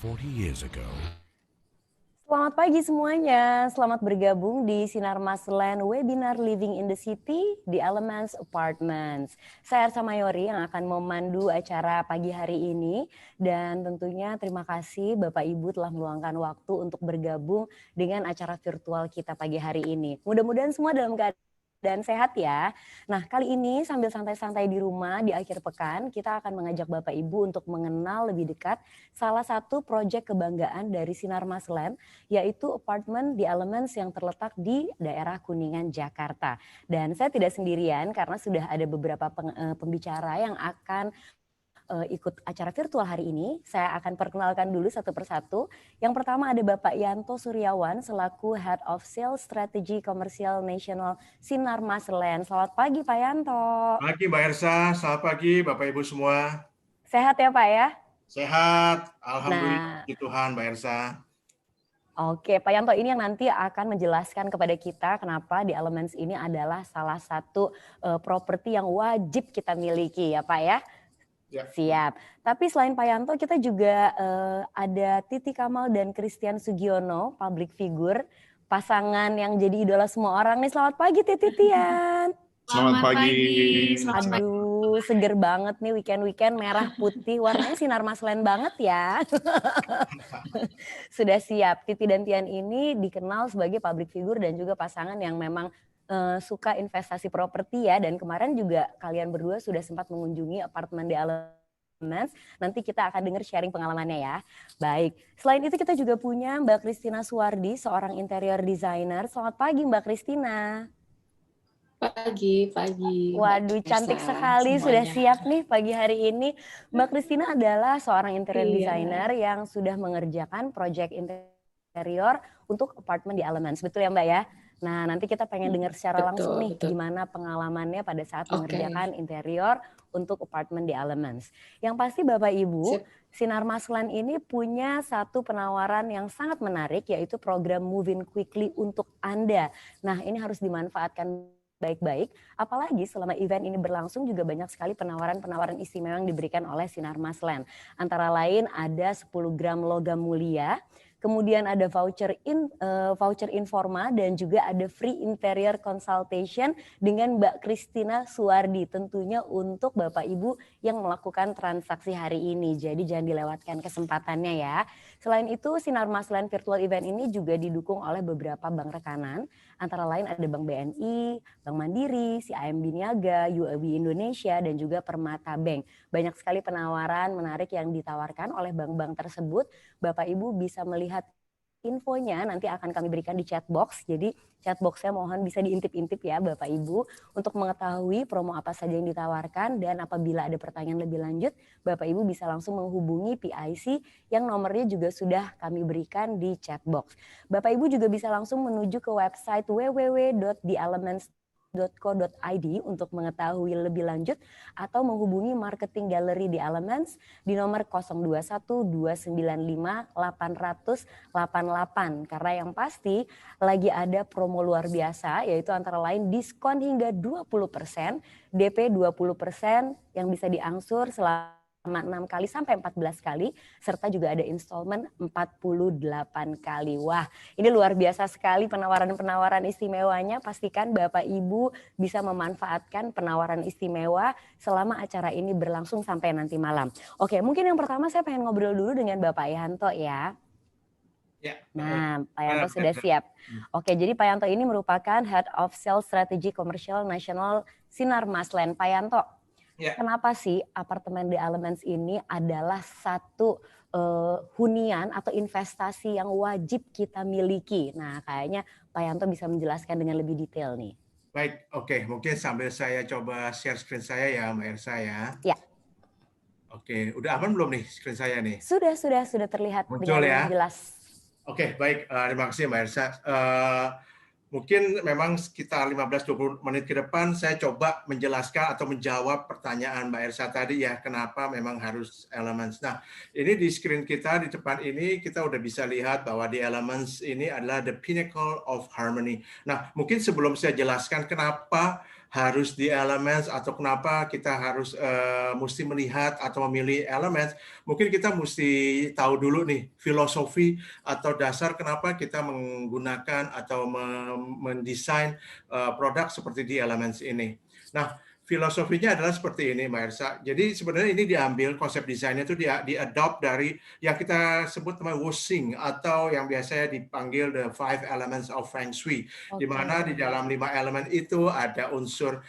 40 years ago. Selamat pagi semuanya, selamat bergabung di Sinar Maslen Webinar Living in the City di Elements Apartments. Saya Arsa Mayori yang akan memandu acara pagi hari ini dan tentunya terima kasih Bapak Ibu telah meluangkan waktu untuk bergabung dengan acara virtual kita pagi hari ini. Mudah-mudahan semua dalam keadaan dan sehat ya. Nah, kali ini sambil santai-santai di rumah di akhir pekan, kita akan mengajak Bapak Ibu untuk mengenal lebih dekat salah satu proyek kebanggaan dari Sinar Maslen, yaitu apartemen di Elements yang terletak di daerah Kuningan, Jakarta. Dan saya tidak sendirian karena sudah ada beberapa pembicara yang akan ikut acara virtual hari ini. Saya akan perkenalkan dulu satu persatu. Yang pertama ada Bapak Yanto Suryawan selaku Head of Sales Strategy Commercial National Sinar Maslen. Selamat pagi Pak Yanto. Pagi Mbak Ersa, selamat pagi Bapak Ibu semua. Sehat ya Pak ya? Sehat, alhamdulillah puji Tuhan Mbak Ersa. Oke, Pak Yanto ini yang nanti akan menjelaskan kepada kita kenapa di Elements ini adalah salah satu properti yang wajib kita miliki ya Pak ya. Ya. Siap. Tapi selain Pak Yanto, kita juga ada Titi Kamal dan Christian Sugiono, public figure, pasangan yang jadi idola semua orang nih. Selamat pagi Titian. Selamat pagi. Aduh, seger banget nih weekend-weekend merah putih, warnanya Sinar Maslen banget ya. Sudah siap. Titi dan Tian ini dikenal sebagai public figure dan juga pasangan yang memang suka investasi properti ya, dan kemarin juga kalian berdua sudah sempat mengunjungi apartemen di Elements. Nanti kita akan dengar sharing pengalamannya ya. Baik, selain itu kita juga punya Mbak Christina Suwardi, seorang interior designer. Selamat pagi Mbak Christina. Pagi. Waduh, cantik sekali, sudah siap nih pagi hari ini. Mbak Christina adalah seorang interior designer yang sudah mengerjakan proyek interior untuk apartemen di Elements. Betul ya Mbak ya? Nah, nanti kita pengen dengar secara langsung nih gimana pengalamannya pada saat mengerjakan interior untuk apartemen di Elements. Yang pasti Bapak Ibu, Sinar Maslen ini punya satu penawaran yang sangat menarik, yaitu program Move In Quickly untuk Anda. Nah, ini harus dimanfaatkan baik-baik, apalagi selama event ini berlangsung juga banyak sekali penawaran-penawaran istimewa yang diberikan oleh Sinar Maslen. Antara lain ada 10 gram logam mulia, kemudian ada voucher Informa, dan juga ada free interior consultation dengan Mbak Christina Suwardi, tentunya untuk Bapak Ibu yang melakukan transaksi hari ini. Jadi jangan dilewatkan kesempatannya ya. Selain itu, Sinar Maslen Virtual Event ini juga didukung oleh beberapa bank rekanan, antara lain ada Bank BNI, Bank Mandiri, CIMB Niaga, UOB Indonesia, dan juga Permata Bank. Banyak sekali penawaran menarik yang ditawarkan oleh bank-bank tersebut. Bapak Ibu bisa melihat infonya nanti akan kami berikan di chat box. Jadi chat boxnya mohon bisa diintip-intip ya Bapak Ibu untuk mengetahui promo apa saja yang ditawarkan, dan apabila ada pertanyaan lebih lanjut Bapak Ibu bisa langsung menghubungi PIC yang nomornya juga sudah kami berikan di chat box. Bapak Ibu juga bisa langsung menuju ke website www.theelements.co.id untuk mengetahui lebih lanjut atau menghubungi marketing gallery di Elements di nomor 021 295 800 88, karena yang pasti lagi ada promo luar biasa, yaitu antara lain diskon hingga 20%, DP 20% yang bisa diangsur selama 6 kali sampai 14 kali, serta juga ada installment 48 kali. Wah, ini luar biasa sekali penawaran-penawaran istimewanya. Pastikan Bapak Ibu bisa memanfaatkan penawaran istimewa selama acara ini berlangsung sampai nanti malam. Oke, mungkin yang pertama saya pengen ngobrol dulu dengan Bapak Yanto ya. Nah, Pak Yanto sudah siap. Oke, jadi Pak Yanto ini merupakan Head of Sales Strategy Commercial National Sinar Maslen. Pak Yanto, kenapa sih apartemen di Elements ini adalah satu hunian atau investasi yang wajib kita miliki? Nah, kayaknya Pak Yanto bisa menjelaskan dengan lebih detail nih. Baik, oke. Mungkin sambil saya coba share screen saya ya, Mbak Ersa ya. Ya. Oke, udah aman belum nih screen saya nih? Sudah terlihat muncul dengan ya? jelas. Oke, baik. Terima kasih Mbak Ersa. Mungkin memang sekitar 15-20 menit ke depan saya coba menjelaskan atau menjawab pertanyaan Mbak Ersa tadi ya, kenapa memang harus Elements. Nah, ini di screen kita di depan ini kita udah bisa lihat bahwa di Elements ini adalah the pinnacle of harmony. Nah, mungkin sebelum saya jelaskan kenapa harus di Elements atau kenapa kita harus mesti melihat atau memilih Elements, mungkin kita mesti tahu dulu nih filosofi atau dasar kenapa kita menggunakan atau mendesain produk seperti di Elements ini. Nah, filosofinya adalah seperti ini, Mbak Elsa. Jadi sebenarnya ini diambil konsep desainnya itu di-adopt dari yang kita sebut namanya Wuxing atau yang biasanya dipanggil the 5 elements of Feng Shui. Di mana di dalam 5 elemen itu ada unsur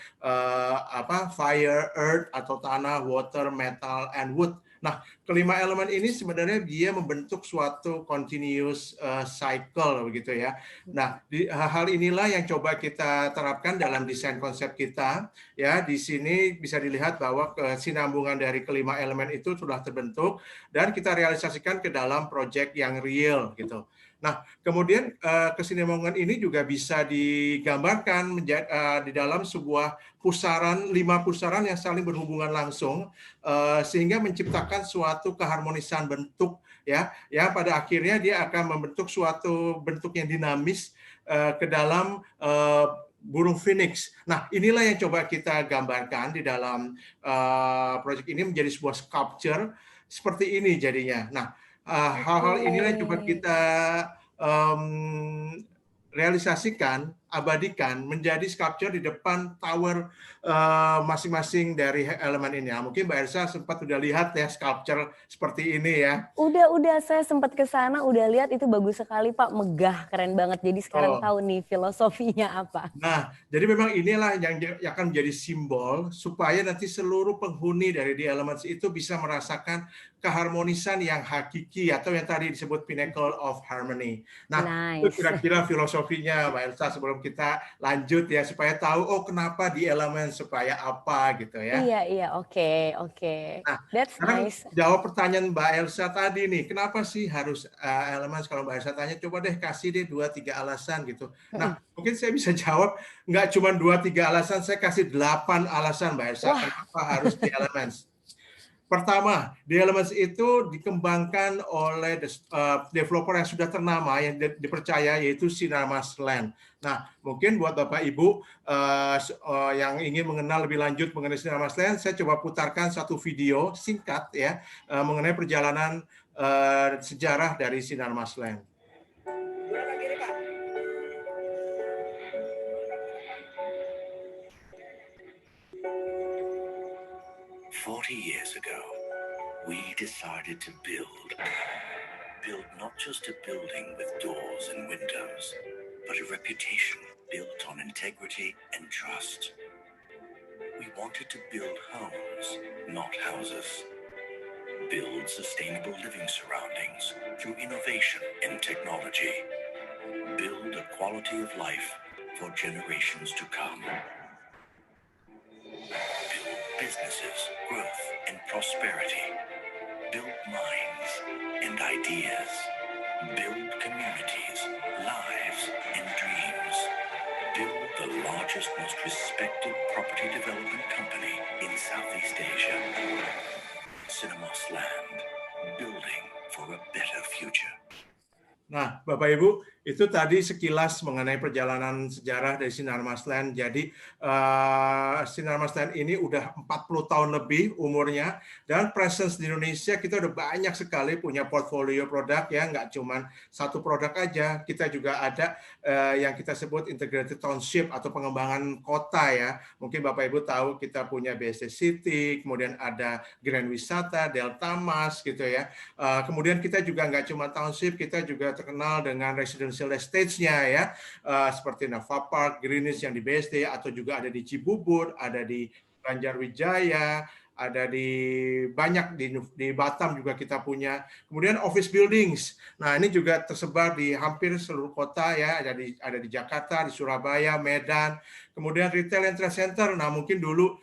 fire, earth atau tanah, water, metal, and wood. Nah, kelima elemen ini sebenarnya dia membentuk suatu continuous cycle begitu ya. Nah, hal inilah yang coba kita terapkan dalam desain konsep kita. Ya, di sini bisa dilihat bahwa kesinambungan dari kelima elemen itu sudah terbentuk dan kita realisasikan ke dalam proyek yang real gitu. Nah, kemudian kesinambungan ini juga bisa digambarkan di dalam sebuah pusaran, 5 pusaran yang saling berhubungan langsung, sehingga menciptakan suatu keharmonisan bentuk, ya pada akhirnya dia akan membentuk suatu bentuk yang dinamis ke dalam burung phoenix. Nah, inilah yang coba kita gambarkan di dalam proyek ini menjadi sebuah sculpture seperti ini jadinya. Nah, hal-hal inilah yang coba kita realisasikan, abadikan menjadi sculpture di depan tower masing-masing dari elemen ini. Nah, mungkin Mbak Elsa sempat udah lihat ya sculpture seperti ini ya. Udah saya sempat ke sana, udah lihat itu bagus sekali Pak, megah, keren banget. Jadi sekarang tahu nih filosofinya apa. Nah, jadi memang inilah yang akan menjadi simbol supaya nanti seluruh penghuni dari The Elements itu bisa merasakan keharmonisan yang hakiki atau yang tadi disebut pinnacle of harmony. Nah, itu kira-kira filosofinya Mbak Elsa sebelum kita lanjut ya supaya tahu kenapa The Elements supaya apa gitu ya. Iya, oke. Nah, That's nice. Jawab pertanyaan Mbak Elsa tadi nih, kenapa sih harus Elements? Kalau Mbak Elsa tanya, coba deh kasih deh 2-3 alasan gitu. Nah, mungkin saya bisa jawab nggak cuma 2-3 alasan, saya kasih 8 alasan Mbak Elsa kenapa harus The Elements. Pertama, The Elements itu dikembangkan oleh developer yang sudah ternama yang dipercaya yaitu Sinarmasland. Nah, mungkin buat Bapak Ibu yang ingin mengenal lebih lanjut mengenai Sinarmasland, saya coba putarkan satu video singkat ya mengenai perjalanan sejarah dari Sinarmasland. 40 years ago, we decided to build not just a building with doors and windows, but a reputation built on integrity and trust. We wanted to build homes, not houses. Build sustainable living surroundings through innovation and technology. Build a quality of life for generations to come. Businesses, growth, and prosperity. Build minds and ideas. Build communities, lives, and dreams. Build the largest, most respected property development company in Southeast Asia. Sinarmasland, building for a better future. Nah, Bapak Ibu, itu tadi sekilas mengenai perjalanan sejarah dari Sinarmasland. Jadi Sinarmasland ini udah 40 tahun lebih umurnya dan presence di Indonesia kita udah banyak sekali punya portfolio produk ya, nggak cuma satu produk aja. Kita juga ada yang kita sebut integrated township atau pengembangan kota ya. Mungkin Bapak Ibu tahu kita punya BSD City, kemudian ada Grand Wisata, Delta Mas gitu ya. Kemudian kita juga nggak cuma township, kita juga terkenal dengan residential estates-nya ya, seperti Nava Park, Greenwich yang di BSD, atau juga ada di Cibubur, ada di Banjarwijaya, ada di banyak di Batam juga kita punya. Kemudian office buildings. Nah, ini juga tersebar di hampir seluruh kota ya, ada di Jakarta, di Surabaya, Medan. Kemudian retail and trade center. Nah, mungkin dulu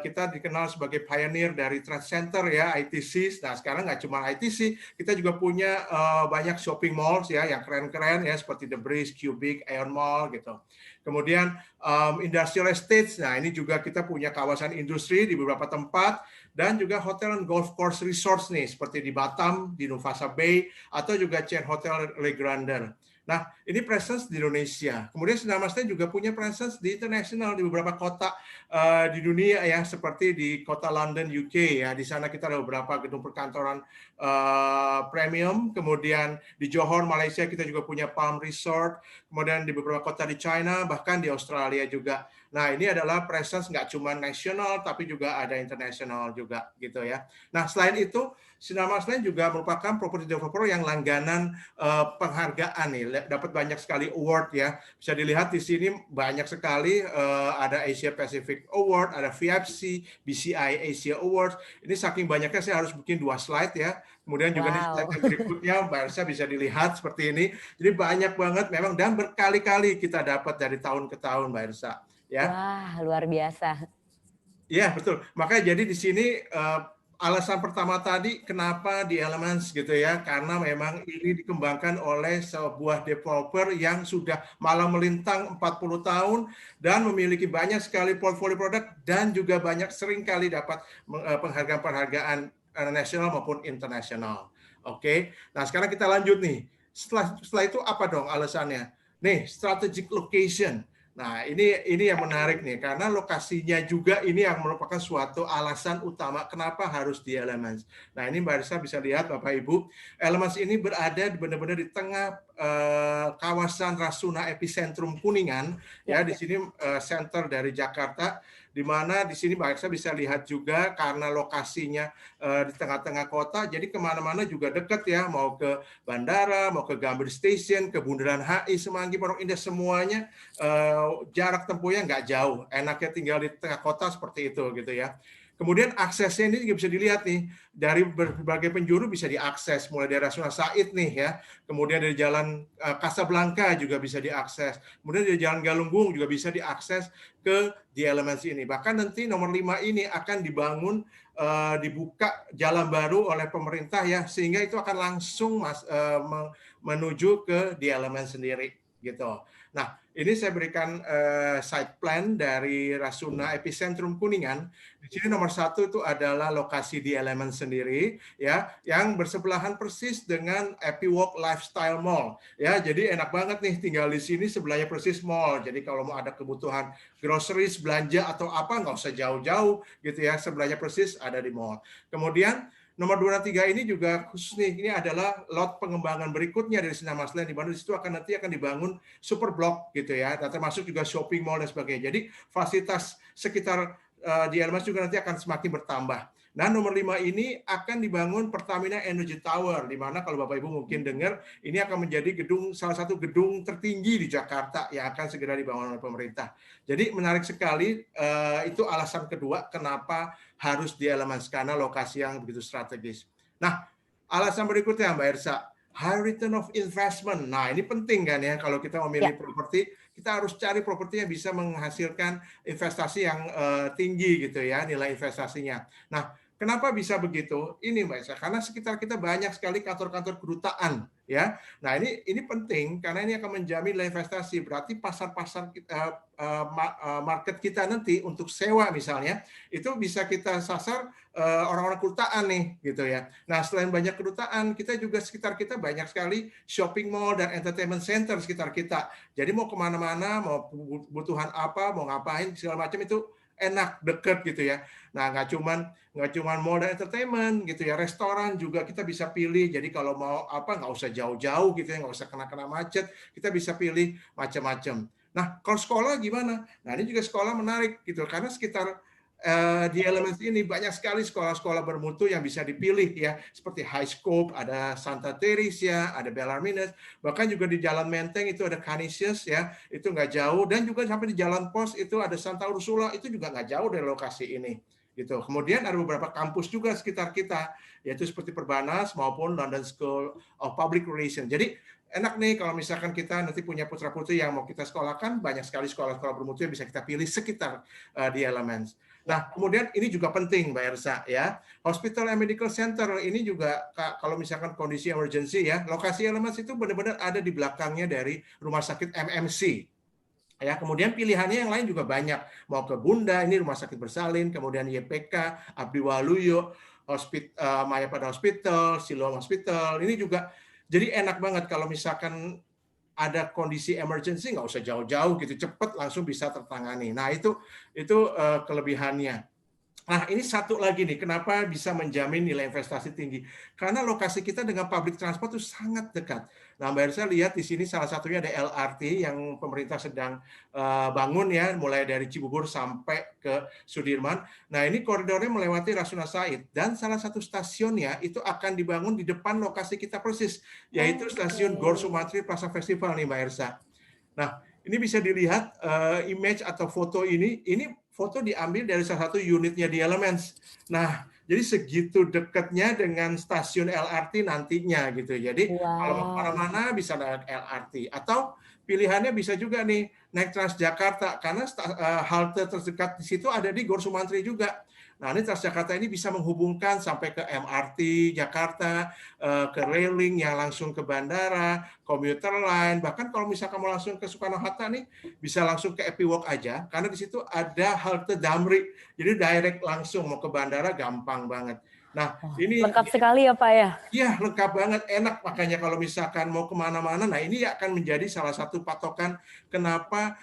kita dikenal sebagai pioneer dari trade center ya, ITC. Nah, sekarang nggak cuma ITC, kita juga punya banyak shopping malls ya yang keren-keren ya seperti The Breeze, Cubic, Aeon Mall gitu. Kemudian industrial estates. Nah, ini juga kita punya kawasan industri di beberapa tempat dan juga hotel and golf course resorts nih seperti di Batam, di Nuvasa Bay atau juga chain hotel Le Grandeur. Nah, ini presence di Indonesia. Kemudian Sinarmasnya juga punya presence di internasional di beberapa kota di dunia ya, seperti di kota London, UK ya. Di sana kita ada beberapa gedung perkantoran premium. Kemudian di Johor, Malaysia kita juga punya Palm Resort. Kemudian di beberapa kota di China, bahkan di Australia juga. Nah, ini adalah presence nggak cuma nasional, tapi juga ada internasional juga gitu ya. Nah, selain itu, Sinarmasnya juga merupakan property developer yang langganan penghargaan nih, dapat banyak sekali award ya. Bisa dilihat di sini banyak sekali, ada Asia Pacific Award, ada VFC, BCI Asia Awards. Ini saking banyaknya saya harus bikin 2 slide ya. Kemudian juga nih slide yang berikutnya Mbak Elsa bisa dilihat seperti ini. Jadi banyak banget memang dan berkali-kali kita dapat dari tahun ke tahun Mbak Elsa. Ya. Wah, luar biasa. Iya, betul. Makanya jadi di sini alasan pertama tadi kenapa di Elements gitu ya, karena memang ini dikembangkan oleh sebuah developer yang sudah malang melintang 40 tahun dan memiliki banyak sekali portfolio produk dan juga banyak sering kali dapat penghargaan-penghargaan nasional maupun internasional. Oke. Nah, sekarang kita lanjut nih. Setelah itu apa dong alasannya? Nih, strategic location. Nah, ini yang menarik nih, karena lokasinya juga ini yang merupakan suatu alasan utama kenapa harus di Elements. Nah, ini Mbak Risa bisa lihat Bapak Ibu, Elements ini berada benar-benar di tengah kawasan Rasuna Epicentrum Kuningan, ya di sini center dari Jakarta, di mana di sini Mbak Risa bisa lihat juga karena lokasinya di tengah-tengah kota, jadi kemana-mana juga dekat ya, mau ke bandara, mau ke Gambir Station, ke Bundaran HI, Semanggi, Pondok Indah, semuanya jarak tempuhnya nggak jauh, enaknya tinggal di tengah kota seperti itu gitu ya. Kemudian aksesnya ini juga bisa dilihat nih, dari berbagai penjuru bisa diakses, mulai dari Rasuna Said nih ya, kemudian dari Jalan Casablanca juga bisa diakses, kemudian dari Jalan Galunggung juga bisa diakses ke The Elements ini. Bahkan nanti nomor 5 ini akan dibangun, dibuka jalan baru oleh pemerintah ya, sehingga itu akan langsung menuju ke The Elements sendiri gitu. Nah, ini saya berikan site plan dari Rasuna Epicentrum Kuningan. Di sini nomor 1 itu adalah lokasi di Elements sendiri, ya, yang bersebelahan persis dengan Epiwalk Lifestyle Mall. Ya, jadi enak banget nih tinggal di sini, sebelahnya persis mall. Jadi kalau mau ada kebutuhan groceries, belanja atau apa nggak usah jauh-jauh, gitu ya. Sebelahnya persis ada di mall. Kemudian nomor 2 dan 3 ini juga khusus nih, ini adalah lot pengembangan berikutnya dari Sinarmasland, di mana di situ nanti akan dibangun super blok gitu ya, dan termasuk juga shopping mall dan sebagainya. Jadi fasilitas sekitar di Elements juga nanti akan semakin bertambah. Nah, nomor 5 ini akan dibangun Pertamina Energy Tower, di mana kalau Bapak Ibu mungkin dengar, ini akan menjadi salah satu gedung tertinggi di Jakarta yang akan segera dibangun oleh pemerintah. Jadi menarik sekali, itu alasan kedua kenapa harus di Elements, karena lokasi yang begitu strategis. Nah, alasan berikutnya Mbak Ersa, high return of investment. Nah, ini penting kan ya, kalau kita memilih properti, kita harus cari properti yang bisa menghasilkan investasi yang tinggi gitu ya, nilai investasinya. Nah, kenapa bisa begitu? Ini Mbak Esa, karena sekitar kita banyak sekali kantor-kantor kedutaan ya. Nah, ini penting karena ini akan menjamin nilai investasi. Berarti pasar-pasar market kita nanti untuk sewa misalnya itu bisa kita sasar orang-orang kedutaan nih gitu ya. Nah, selain banyak kedutaan, kita juga sekitar kita banyak sekali shopping mall dan entertainment center sekitar kita. Jadi mau kemana-mana, mau kebutuhan apa, mau ngapain segala macam itu enak, deket gitu ya. Nah, nggak cuman mall dan entertainment gitu ya, restoran juga kita bisa pilih. Jadi kalau mau apa nggak usah jauh-jauh gitu ya, nggak usah kena macet, kita bisa pilih macam-macam. Nah, kalau sekolah gimana? Nah, ini juga sekolah menarik gitu, karena sekitar di Elements ini banyak sekali sekolah-sekolah bermutu yang bisa dipilih ya, seperti High Scope, ada Santa Teresa, ada Bellarmine, bahkan juga di Jalan Menteng itu ada Canisius ya, itu nggak jauh, dan juga sampai di Jalan Pos itu ada Santa Ursula, itu juga nggak jauh dari lokasi ini. Gitu. Kemudian ada beberapa kampus juga sekitar kita, yaitu seperti Perbanas maupun London School of Public Relations. Jadi enak nih kalau misalkan kita nanti punya putra-putri yang mau kita sekolahkan, banyak sekali sekolah-sekolah bermutu yang bisa kita pilih sekitar di Elements. Nah, kemudian ini juga penting Mbak Ersa ya. Hospital and Medical Center ini juga kalau misalkan kondisi emergency ya, lokasi Elements itu benar-benar ada di belakangnya dari rumah sakit MMC. Ya, kemudian pilihannya yang lain juga banyak. Mau ke Bunda, ini Rumah Sakit Bersalin, kemudian YPK, Abdi Waluyo, Mayapada Hospital, Siloam Hospital. Ini juga jadi enak banget kalau misalkan ada kondisi emergency nggak usah jauh-jauh gitu, cepat langsung bisa tertangani. Nah itu kelebihannya. Nah, ini satu lagi nih, kenapa bisa menjamin nilai investasi tinggi? Karena lokasi kita dengan public transport itu sangat dekat. Nah, Mbak Elsa lihat di sini salah satunya ada LRT yang pemerintah sedang bangun ya, mulai dari Cibubur sampai ke Sudirman. Nah, ini koridornya melewati Rasuna Said dan salah satu stasiunnya itu akan dibangun di depan lokasi kita persis, yaitu stasiun Gor Sumantri Plaza Festival nih, Mbak Elsa. Nah, ini bisa dilihat image atau foto ini foto diambil dari salah satu unitnya di Elements. Nah, jadi segitu dekatnya dengan stasiun LRT nantinya gitu. Jadi kalau mau kemana-mana bisa naik LRT. Atau pilihannya bisa juga nih naik Transjakarta karena halte terdekat di situ ada di Gor Sumantri juga. Nah, ini Transjakarta ini bisa menghubungkan sampai ke MRT Jakarta, ke railing yang langsung ke bandara, komuter line, bahkan kalau misalkan mau langsung ke Soekarno-Hatta nih, bisa langsung ke Epi Walk aja, karena di situ ada halte Damri, jadi direct langsung mau ke bandara gampang banget. Nah, ini lengkap sekali ya Pak ya? Iya, lengkap banget, enak. Makanya kalau misalkan mau kemana-mana, nah ini akan menjadi salah satu patokan kenapa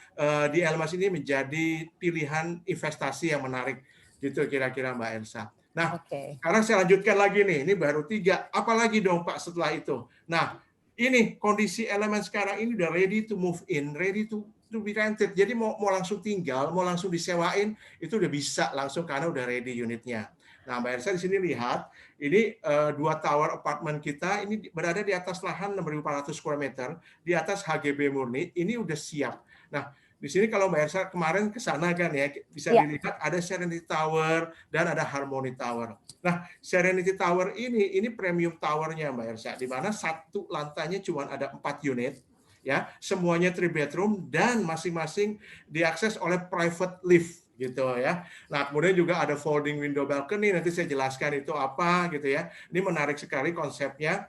di Elmas ini menjadi pilihan investasi yang menarik. Gitu kira-kira Mbak Elsa. Nah, sekarang saya lanjutkan lagi nih, ini baru 3. Apalagi dong Pak setelah itu? Nah, ini kondisi elemen sekarang ini udah ready to move in, ready to be rented. Jadi mau langsung tinggal, mau langsung disewain, itu udah bisa langsung karena udah ready unitnya. Nah, Mbak Elsa di sini lihat, ini 2 tower apartemen kita ini berada di atas lahan 6.400 square meter, di atas HGB murni, ini udah siap. Nah, di sini kalau Mbak Elsa kemarin ke sana kan ya, bisa dilihat ada Serenity Tower dan ada Harmony Tower. Nah, Serenity Tower ini premium towernya Mbak Elsa, di mana satu lantainya cuma ada 4 unit, ya, semuanya 3 bedroom dan masing-masing diakses oleh private lift gitu ya. Nah, kemudian juga ada folding window balcony, nanti saya jelaskan itu apa gitu ya. Ini menarik sekali konsepnya.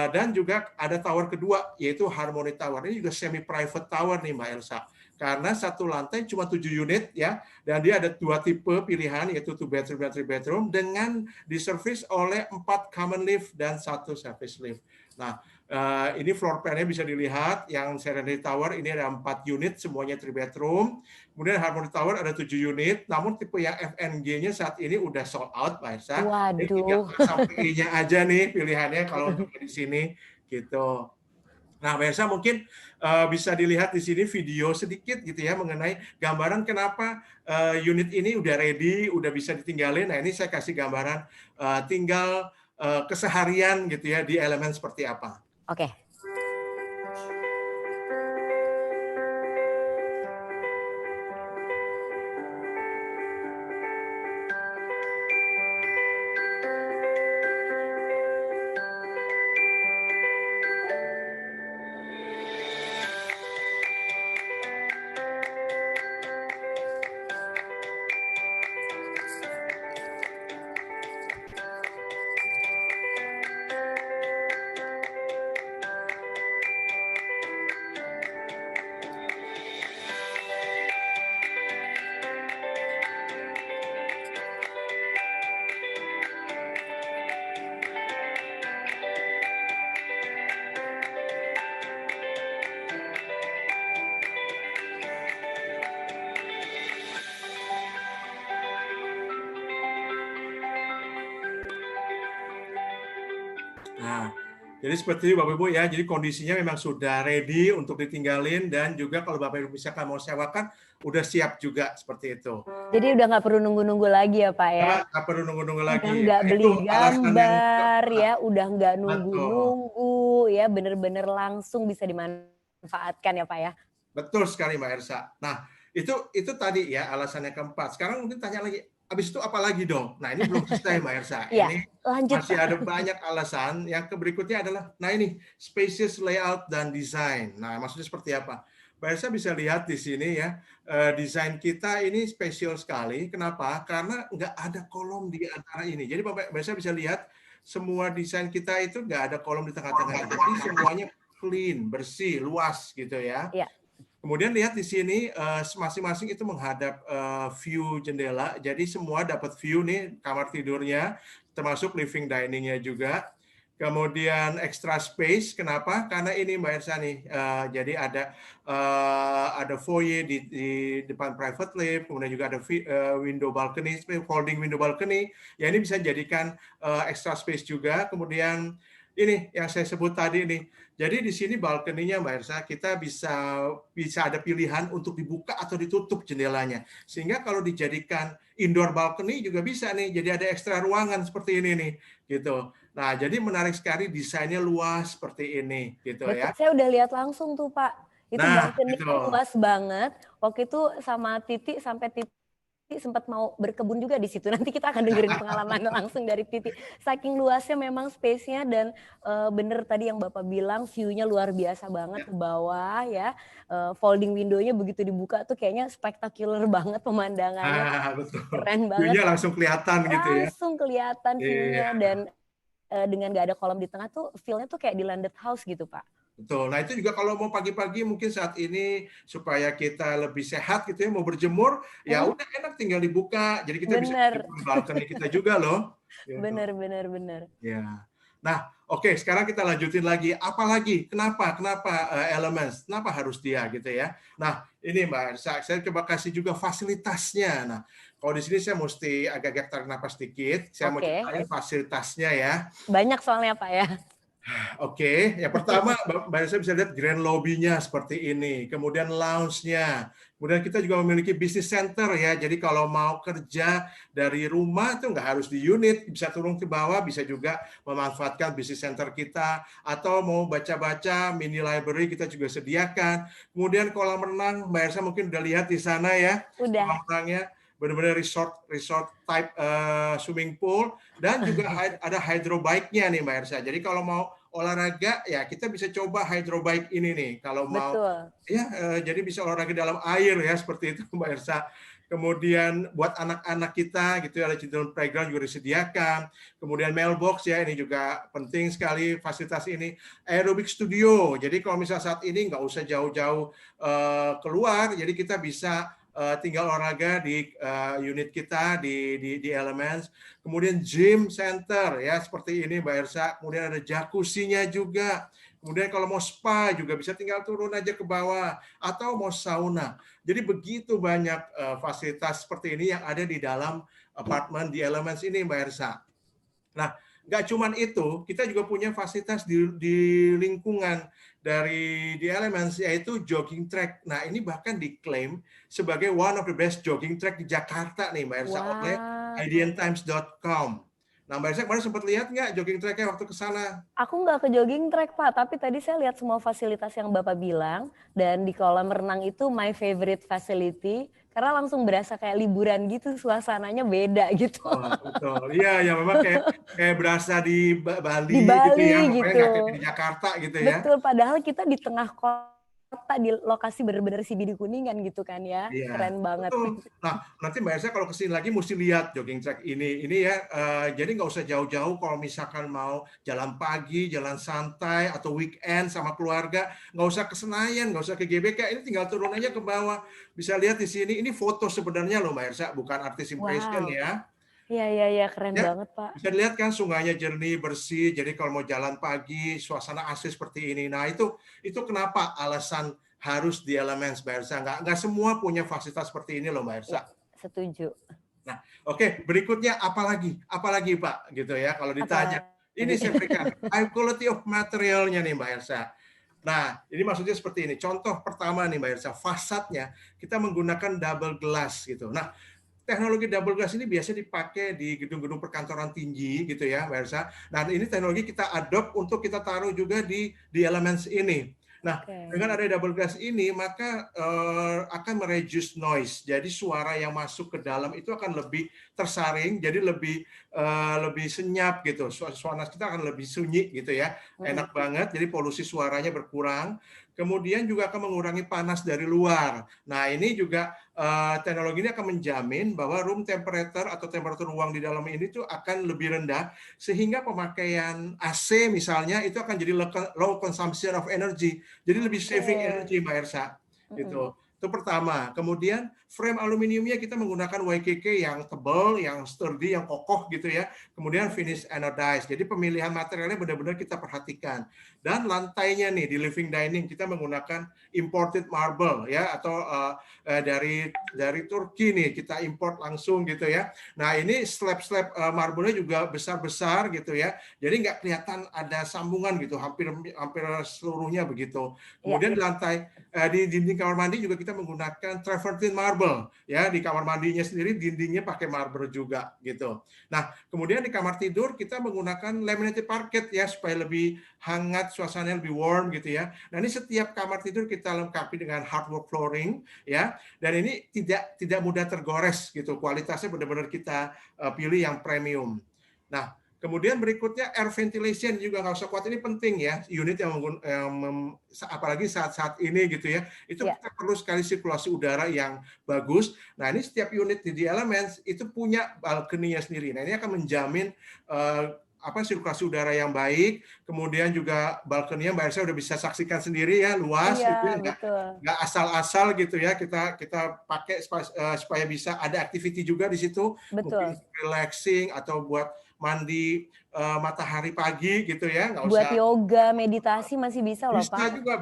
Dan juga ada tower kedua yaitu Harmony Tower. Ini juga semi private tower nih Mbak Elsa. Karena satu lantai cuma 7 unit ya, dan dia ada 2 tipe pilihan yaitu 2 bedroom dan 3 bedroom dengan diservis oleh 4 common lift dan 1 service lift. Nah, ini floor plan-nya bisa dilihat, yang Serenity Tower ini ada 4 unit semuanya 3 bedroom. Kemudian Harmony Tower ada 7 unit, namun tipe yang FNG-nya saat ini udah sold out Pak Elsa. Jadi tinggal sampai I-nya aja nih pilihannya kalau untuk di sini gitu. Nah, Mbak Elsa mungkin bisa dilihat di sini video sedikit gitu ya mengenai gambaran kenapa unit ini udah ready, udah bisa ditinggalin. Nah, ini saya kasih gambaran tinggal keseharian gitu ya di elemen seperti apa. Oke. Nah, jadi seperti itu Bapak Ibu ya, jadi kondisinya memang sudah ready untuk ditinggalin dan juga kalau Bapak Ibu misalkan mau sewakan, udah siap juga seperti itu. Jadi udah nggak perlu nunggu-nunggu lagi ya Pak ya? Nggak perlu nunggu-nunggu lagi. Udah nggak beli gambar ya, udah nggak nunggu-nunggu ya, bener-bener langsung bisa dimanfaatkan ya Pak ya? Betul sekali Mbak Elsa. Nah, itu tadi ya alasannya keempat. Sekarang mungkin tanya lagi, habis itu apa lagi dong? Nah, ini belum selesai Mbak Elsa. Ya, ini lanjut, masih ada banyak alasan. Yang berikutnya adalah, nah ini spacious layout dan design. Nah, maksudnya seperti apa? Mbak Elsa bisa lihat di sini ya, desain kita ini spesial sekali. Kenapa? Karena nggak ada kolom di antara ini. Jadi Mbak Elsa bisa lihat semua desain kita itu nggak ada kolom di tengah-tengah. Jadi semuanya clean, bersih, luas gitu ya. Ya. Kemudian lihat di sini masing-masing itu menghadap view jendela. Jadi semua dapat view nih kamar tidurnya, termasuk living diningnya juga. Kemudian extra space, kenapa? Karena ini Mbak Elsa nih, jadi ada foyer di depan private lift, kemudian juga ada window balcony, folding window balcony. Ya ini bisa jadikan extra space juga. Kemudian ini yang saya sebut tadi nih. Jadi di sini balcony-nya Mbak Elsa, kita bisa ada pilihan untuk dibuka atau ditutup jendelanya. Sehingga kalau dijadikan indoor balcony juga bisa nih. Jadi ada ekstra ruangan seperti ini nih, gitu. Nah, jadi menarik sekali desainnya luas seperti ini, gitu Betul, ya. saya udah lihat langsung tuh Pak. Itu Nah, balkoninya gitu. luas banget. Waktu itu sama Titi sampai Titi sempat mau berkebun juga di situ. Nanti kita akan dengerin pengalaman langsung dari Titi. Saking luasnya memang space-nya dan bener tadi yang Bapak bilang view-nya luar biasa banget ke bawah ya. Folding window-nya begitu dibuka tuh kayaknya spektakuler banget pemandangannya. Betul. Keren banget. View-nya langsung kelihatan gitu ya. Langsung kelihatan view-nya Iya. dan dengan gak ada kolam di tengah tuh feel-nya tuh kayak di landed house gitu Pak. Betul. Nah itu juga kalau mau pagi-pagi mungkin saat ini supaya kita lebih sehat gitu ya, mau berjemur, ya udah enak tinggal dibuka. Jadi kita bisa Bener. berjemur di balkoni kita juga loh. Gitu. Bener. Ya. Nah, oke, sekarang kita lanjutin lagi. Apalagi? Kenapa Elements? Kenapa harus dia gitu ya? Nah, ini Mbak Elsa, saya coba kasih juga fasilitasnya. Nah, kalau di sini saya mesti agak-agak tarik napas sedikit. Saya mau ceritain fasilitasnya ya. Banyak soalnya Pak ya. Oke, yang pertama Mbak Elsa bisa lihat grand lobby-nya seperti ini. Kemudian lounge-nya. Kemudian kita juga memiliki business center ya. Jadi kalau mau kerja dari rumah itu nggak harus di unit, bisa turun ke bawah, bisa juga memanfaatkan business center kita. Atau mau baca-baca, mini library kita juga sediakan. Kemudian kolam renang, Mbak Elsa mungkin udah lihat di sana ya. Udah. Kolam renangnya benar-benar resort type swimming pool. Dan juga ada hydrobike-nya nih Mbak Elsa. Jadi kalau mau olahraga ya kita bisa coba hydrobike ini nih kalau mau. Betul. Ya, jadi bisa olahraga dalam air ya seperti itu Mbak Elsa. Kemudian buat anak-anak kita gitu ada children playground juga disediakan. Kemudian mailbox ya ini juga penting sekali fasilitas ini. Aerobic studio. Jadi kalau misalnya saat ini nggak usah jauh-jauh keluar, jadi kita bisa tinggal olahraga di unit kita di Elements. Kemudian gym center ya seperti ini Mbak Elsa. Kemudian ada jacuzzi-nya juga. Kemudian kalau mau spa juga bisa tinggal turun aja ke bawah atau mau sauna. Jadi begitu banyak fasilitas seperti ini yang ada di dalam apartemen di Elements ini Mbak Elsa. Nah, nggak cuman itu, kita juga punya fasilitas di lingkungan dari di Elements yaitu jogging track. Nah, ini bahkan diklaim sebagai one of the best jogging track di Jakarta nih Mbak Elsa oleh idntimes.com. Nah, Mbak Elsa kemarin sempat lihat nggak jogging track-nya waktu ke sana? Aku nggak ke jogging track, Pak. Tapi tadi saya lihat semua fasilitas yang Bapak bilang. Dan di kolam renang itu my favorite facility. Karena langsung berasa kayak liburan gitu, suasananya beda gitu. Oh, betul. Iya, ya memang kayak berasa di Bali, di Bali gitu ya. Gitu. Nggak kayak di Jakarta gitu ya. Betul, padahal kita di tengah kota di lokasi benar-benar CBD Kuningan gitu kan ya. Iya, keren banget. Betul. Nah, nanti Mbak Elsa kalau kesini lagi mesti lihat jogging track ini ya. Jadi nggak usah jauh-jauh kalau misalkan mau jalan pagi, jalan santai atau weekend sama keluarga, nggak usah ke Senayan, nggak usah ke GBK. Ini tinggal turun aja ke bawah. Bisa lihat di sini. Ini foto sebenarnya loh Mbak Elsa, bukan artis impression ya. Iya, keren banget Pak. Bisa dilihat kan sungainya jernih, bersih. Jadi kalau mau jalan pagi, suasana asli seperti ini. Nah itu kenapa alasan harus di Elements Mbak Elsa. Nggak semua punya fasilitas seperti ini loh Mbak Elsa. Ya, setuju. Nah, oke, berikutnya apalagi Pak gitu ya kalau ditanya. Ini saya berikan high quality of materialnya nih Mbak Elsa. Nah, ini maksudnya seperti ini. Contoh pertama nih Mbak Elsa, fasadnya kita menggunakan double glass gitu. Nah, teknologi double glass ini biasa dipakai di gedung-gedung perkantoran tinggi gitu ya, Mbak Elsa. Nah, ini teknologi kita adopt untuk kita taruh juga di Elements ini. Nah, dengan ada double glass ini, maka akan mereduce noise. Jadi suara yang masuk ke dalam itu akan lebih tersaring, jadi lebih senyap gitu. Suara kita akan lebih sunyi gitu ya. Enak banget, jadi polusi suaranya berkurang. Kemudian juga akan mengurangi panas dari luar. Nah, ini juga teknologi ini akan menjamin bahwa room temperature atau temperatur ruang di dalam ini tuh akan lebih rendah, sehingga pemakaian AC misalnya itu akan jadi low consumption of energy. Jadi lebih saving energy Mbak Elsa. Gitu. Itu pertama. Kemudian frame aluminiumnya kita menggunakan YKK yang tebal, yang sturdy, yang kokoh gitu ya. Kemudian finish anodized. Jadi pemilihan materialnya benar-benar kita perhatikan. Dan lantainya nih di living dining kita menggunakan imported marble ya, atau dari Turki nih kita import langsung gitu ya. Nah ini slab-slab marble-nya juga besar-besar gitu ya. Jadi nggak kelihatan ada sambungan gitu, hampir seluruhnya begitu. Kemudian di lantai di dinding kamar mandi juga kita menggunakan travertine marble ya, di kamar mandinya sendiri dindingnya pakai marble juga gitu. Nah, kemudian di kamar tidur kita menggunakan laminated parquet ya supaya lebih hangat, suasananya lebih warm gitu ya. Nah, ini setiap kamar tidur kita lengkapi dengan hardwood flooring ya. Dan ini tidak mudah tergores gitu. Kualitasnya benar-benar kita pilih yang premium. Nah, kemudian berikutnya air ventilation juga nggak usah khawatir, ini penting ya, unit apalagi saat-saat ini gitu ya, itu kita perlu sekali sirkulasi udara yang bagus. Nah ini setiap unit di Elements itu punya balkoninya sendiri. Nah ini akan menjamin sirkulasi udara yang baik, kemudian juga balkoninya Mbak Elsa udah bisa saksikan sendiri ya, luas gitu ya, nggak asal-asal gitu ya, kita pakai supaya bisa ada activity juga di situ, mungkin relaxing atau buat mandi matahari pagi gitu ya, nggak usah buat yoga, meditasi masih bisa loh Pak. Bisa juga,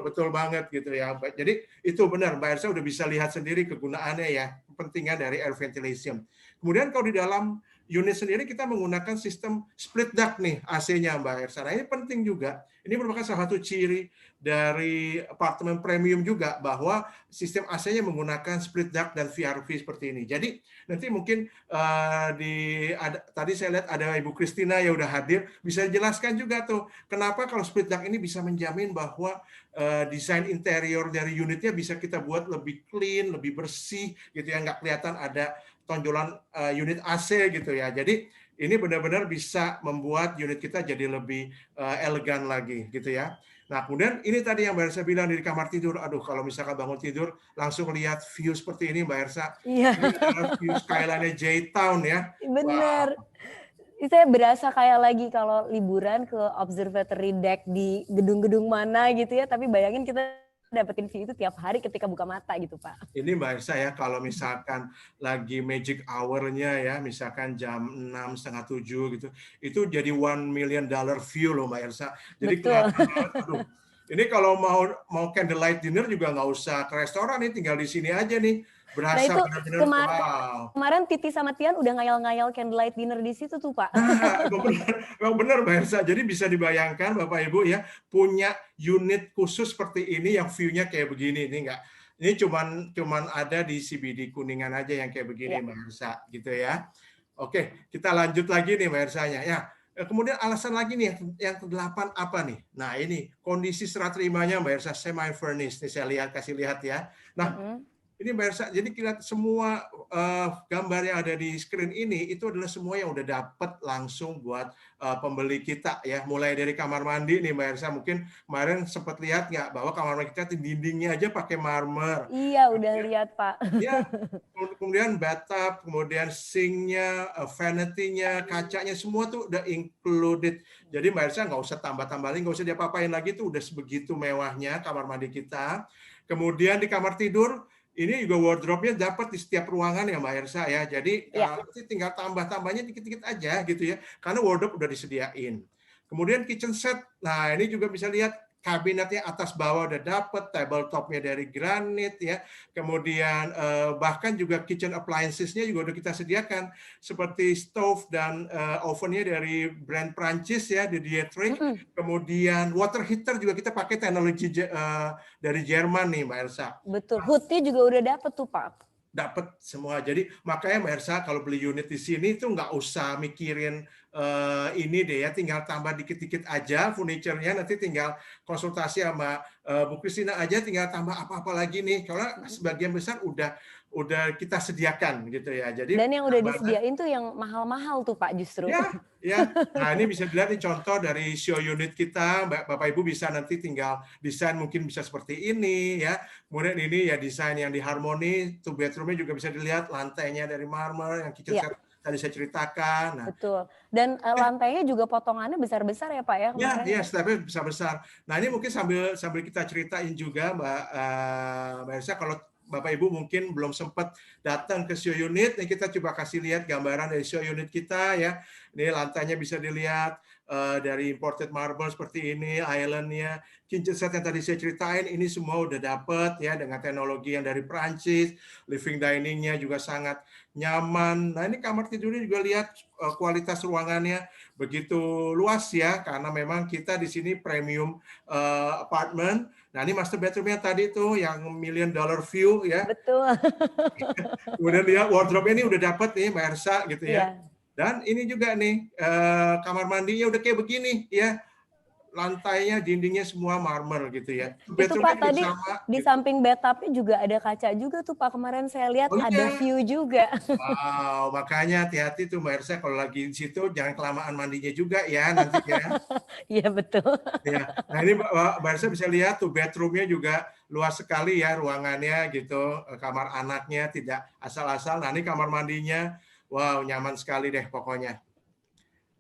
betul banget gitu ya. Jadi itu benar, Mbak Elsa udah bisa lihat sendiri kegunaannya ya, kepentingan dari air ventilation. Kemudian kalau di dalam unit sendiri kita menggunakan sistem split duct nih AC-nya Mbak Elsa. Nah ini penting juga. Ini merupakan salah satu ciri dari apartemen premium juga, bahwa sistem AC-nya menggunakan split duct dan VRV seperti ini. Jadi nanti mungkin tadi saya lihat ada Ibu Christina yang udah hadir, bisa jelaskan juga tuh kenapa kalau split duct ini bisa menjamin bahwa desain interior dari unitnya bisa kita buat lebih clean, lebih bersih gitu ya, nggak kelihatan ada tonjolan unit AC gitu ya. Jadi ini benar-benar bisa membuat unit kita jadi lebih elegan lagi gitu ya. Nah, kemudian ini tadi yang Mbak Elsa bilang di kamar tidur. Aduh, kalau misalkan bangun tidur langsung lihat view seperti ini Mbak Elsa. Iya. Ini adalah view skyline-nya J-Town ya. Bener. Wow. Saya berasa kayak lagi kalau liburan ke observatory deck di gedung-gedung mana gitu ya, tapi bayangin kita dapetin view itu tiap hari ketika buka mata gitu Pak. Ini Mbak Elsa ya, kalau misalkan lagi magic hour-nya ya, misalkan jam 6, setengah 7 gitu, itu jadi $1 million view loh Mbak Elsa. Jadi kelihatan banget, aduh. Ini kalau mau candlelight dinner juga nggak usah ke restoran nih, tinggal di sini aja nih. Berasa nah itu benar-benar wow. Kemarin Titi sama Tian udah ngayal-ngayal candlelight dinner di situ tuh Pak. Nah, benar Mbak Elsa. Jadi bisa dibayangkan Bapak Ibu ya, punya unit khusus seperti ini yang view-nya kayak begini. Ini cuman ada di CBD Kuningan aja yang kayak begini Mbak Elsa gitu ya. Oke, kita lanjut lagi nih Mbak Elsanya ya. Kemudian alasan lagi nih yang ke-8 apa nih? Nah ini kondisi serah terimanya Mbak Elsa semi furnished. Nih saya kasih lihat ya. Nah ini Mbak Elsa, jadi kita semua gambar yang ada di screen ini itu adalah semua yang udah dapat langsung buat pembeli kita ya. Mulai dari kamar mandi nih Mbak Elsa, mungkin kemarin sempat lihat nggak bahwa kamar mandi kita dindingnya aja pakai marmer. Iya, udah lihat Pak. Ya, kemudian bathtub, kemudian sink-nya, vanity-nya, kacanya semua tuh udah included. Jadi Mbak Elsa nggak usah tambah-tambahin, nggak usah diapa-apain lagi, tuh udah sebegitu mewahnya kamar mandi kita. Kemudian di kamar tidur ini juga wardrobe-nya dapat di setiap ruangan ya Mbak Elsa ya. Jadi tinggal tambah-tambahnya dikit-dikit aja gitu ya. Karena wardrobe udah disediain. Kemudian kitchen set. Nah, ini juga bisa lihat kabinetnya atas bawah udah dapat, tabletop-nya dari granit ya. Kemudian bahkan juga kitchen appliances-nya juga udah kita sediakan seperti stove dan oven-nya dari brand Prancis ya, di Dietrich. Kemudian water heater juga kita pakai teknologi dari Jerman nih Mbak Elsa. Betul. Hood-nya juga udah dapet tuh Pak. Dapat semua. Jadi makanya Mbak Elsa kalau beli unit di sini tuh nggak usah mikirin ini deh ya, tinggal tambah dikit-dikit aja furniture-nya, nanti tinggal konsultasi sama Bu Christina aja, tinggal tambah apa-apa lagi nih. Karena sebagian besar udah kita sediakan gitu ya. Jadi dan yang udah disediain tuh yang mahal-mahal tuh Pak justru. Ya. Nah, ini bisa dilihat nih contoh dari show unit kita. Bapak Ibu bisa nanti tinggal desain mungkin bisa seperti ini ya. Kemudian ini ya desain yang di harmoni, two bedroom-nya juga bisa dilihat, lantainya dari marmer, yang kitchen set tadi saya ceritakan. Nah, betul. Dan lantainya juga potongannya besar-besar ya Pak ya kemarin? ya, stepnya besar-besar. Nah ini mungkin sambil kita ceritain juga Mbak Elsa, kalau Bapak Ibu mungkin belum sempat datang ke show unit, nih kita coba kasih lihat gambaran dari show unit kita ya. Ini lantainya bisa dilihat dari imported marble seperti ini, islandnya, kitchen set yang tadi saya ceritain, ini semua udah dapet ya dengan teknologi yang dari Prancis, living diningnya juga sangat nyaman. Nah ini kamar tidurnya juga lihat kualitas ruangannya begitu luas ya, karena memang kita di sini premium apartment. Nah ini master bedroomnya tadi tuh yang $1 million view ya. Betul. Kemudian lihat wardrobe ini udah dapat nih Mbak Ersa gitu ya. Iya. Dan ini juga nih kamar mandinya udah kayak begini ya. Lantainya, dindingnya semua marmer gitu ya. Itu Pak tadi sama, di gitu. samping bathtubnya juga ada kaca juga tuh Pak. Kemarin saya lihat ada view juga. Wow, makanya hati-hati tuh Mbak Ersa kalau lagi di situ jangan kelamaan mandinya juga ya nanti ya. Iya betul. Ya, nah ini Mbak Ersa bisa lihat tuh bedroomnya juga luas sekali ya ruangannya gitu. Kamar anaknya tidak asal-asal. Nah ini kamar mandinya, wow nyaman sekali deh pokoknya.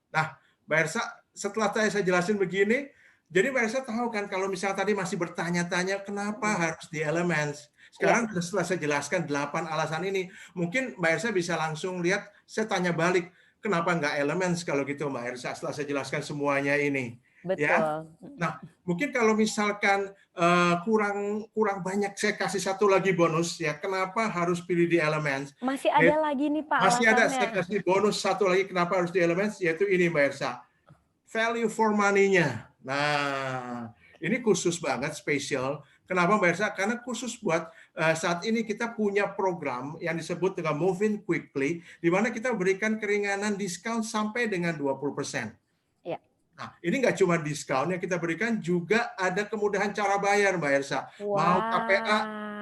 Nah Mbak Ersa setelah saya jelasin begini, jadi Mbak Elsa tahu kan kalau misalnya tadi masih bertanya-tanya kenapa harus di Elements. Sekarang setelah saya jelaskan 8 alasan ini, mungkin Mbak Elsa bisa langsung lihat, saya tanya balik, kenapa nggak Elements kalau gitu Mbak Elsa setelah saya jelaskan semuanya ini. Betul. Ya. Nah, mungkin kalau misalkan kurang banyak, saya kasih satu lagi bonus ya, kenapa harus pilih di Elements. Masih ada lagi nih Pak Masih ada, alasannya. saya kasih bonus satu lagi kenapa harus di Elements, yaitu ini Mbak Elsa. Value for money-nya. Nah, ini khusus banget, spesial. Kenapa Mbak Elsa? Karena khusus buat saat ini kita punya program yang disebut dengan Move In Quickly, di mana kita berikan keringanan diskon sampai dengan 20%. Ya. Nah, ini nggak cuma diskon yang kita berikan, juga ada kemudahan cara bayar Mbak Elsa. Wow. Mau KPA,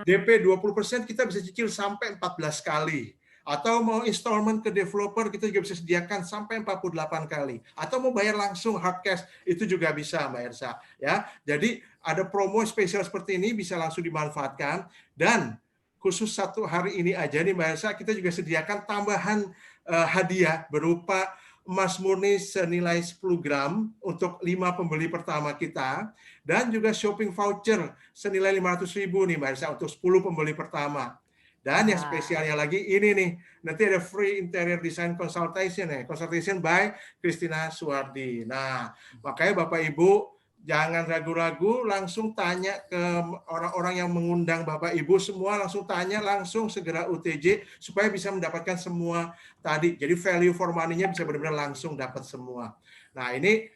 DP 20%, kita bisa cicil sampai 14 kali. Atau mau installment ke developer, kita juga bisa sediakan sampai 48 kali. Atau mau bayar langsung hard cash, itu juga bisa Mbak Elsa. Ya, jadi ada promo spesial seperti ini bisa langsung dimanfaatkan. Dan khusus satu hari ini aja nih Mbak Elsa, kita juga sediakan tambahan hadiah berupa emas murni senilai 10 gram untuk 5 pembeli pertama kita. Dan juga shopping voucher senilai 500.000 nih Mbak Elsa untuk 10 pembeli pertama. Dan yang spesialnya lagi ini nih, nanti ada free interior design consultation ya, consultation by Christina Suwardi. Nah, makanya Bapak Ibu jangan ragu-ragu, langsung tanya ke orang-orang yang mengundang Bapak Ibu semua, langsung tanya, langsung segera UTJ supaya bisa mendapatkan semua tadi. Jadi value for money-nya bisa benar-benar langsung dapat semua. Nah, ini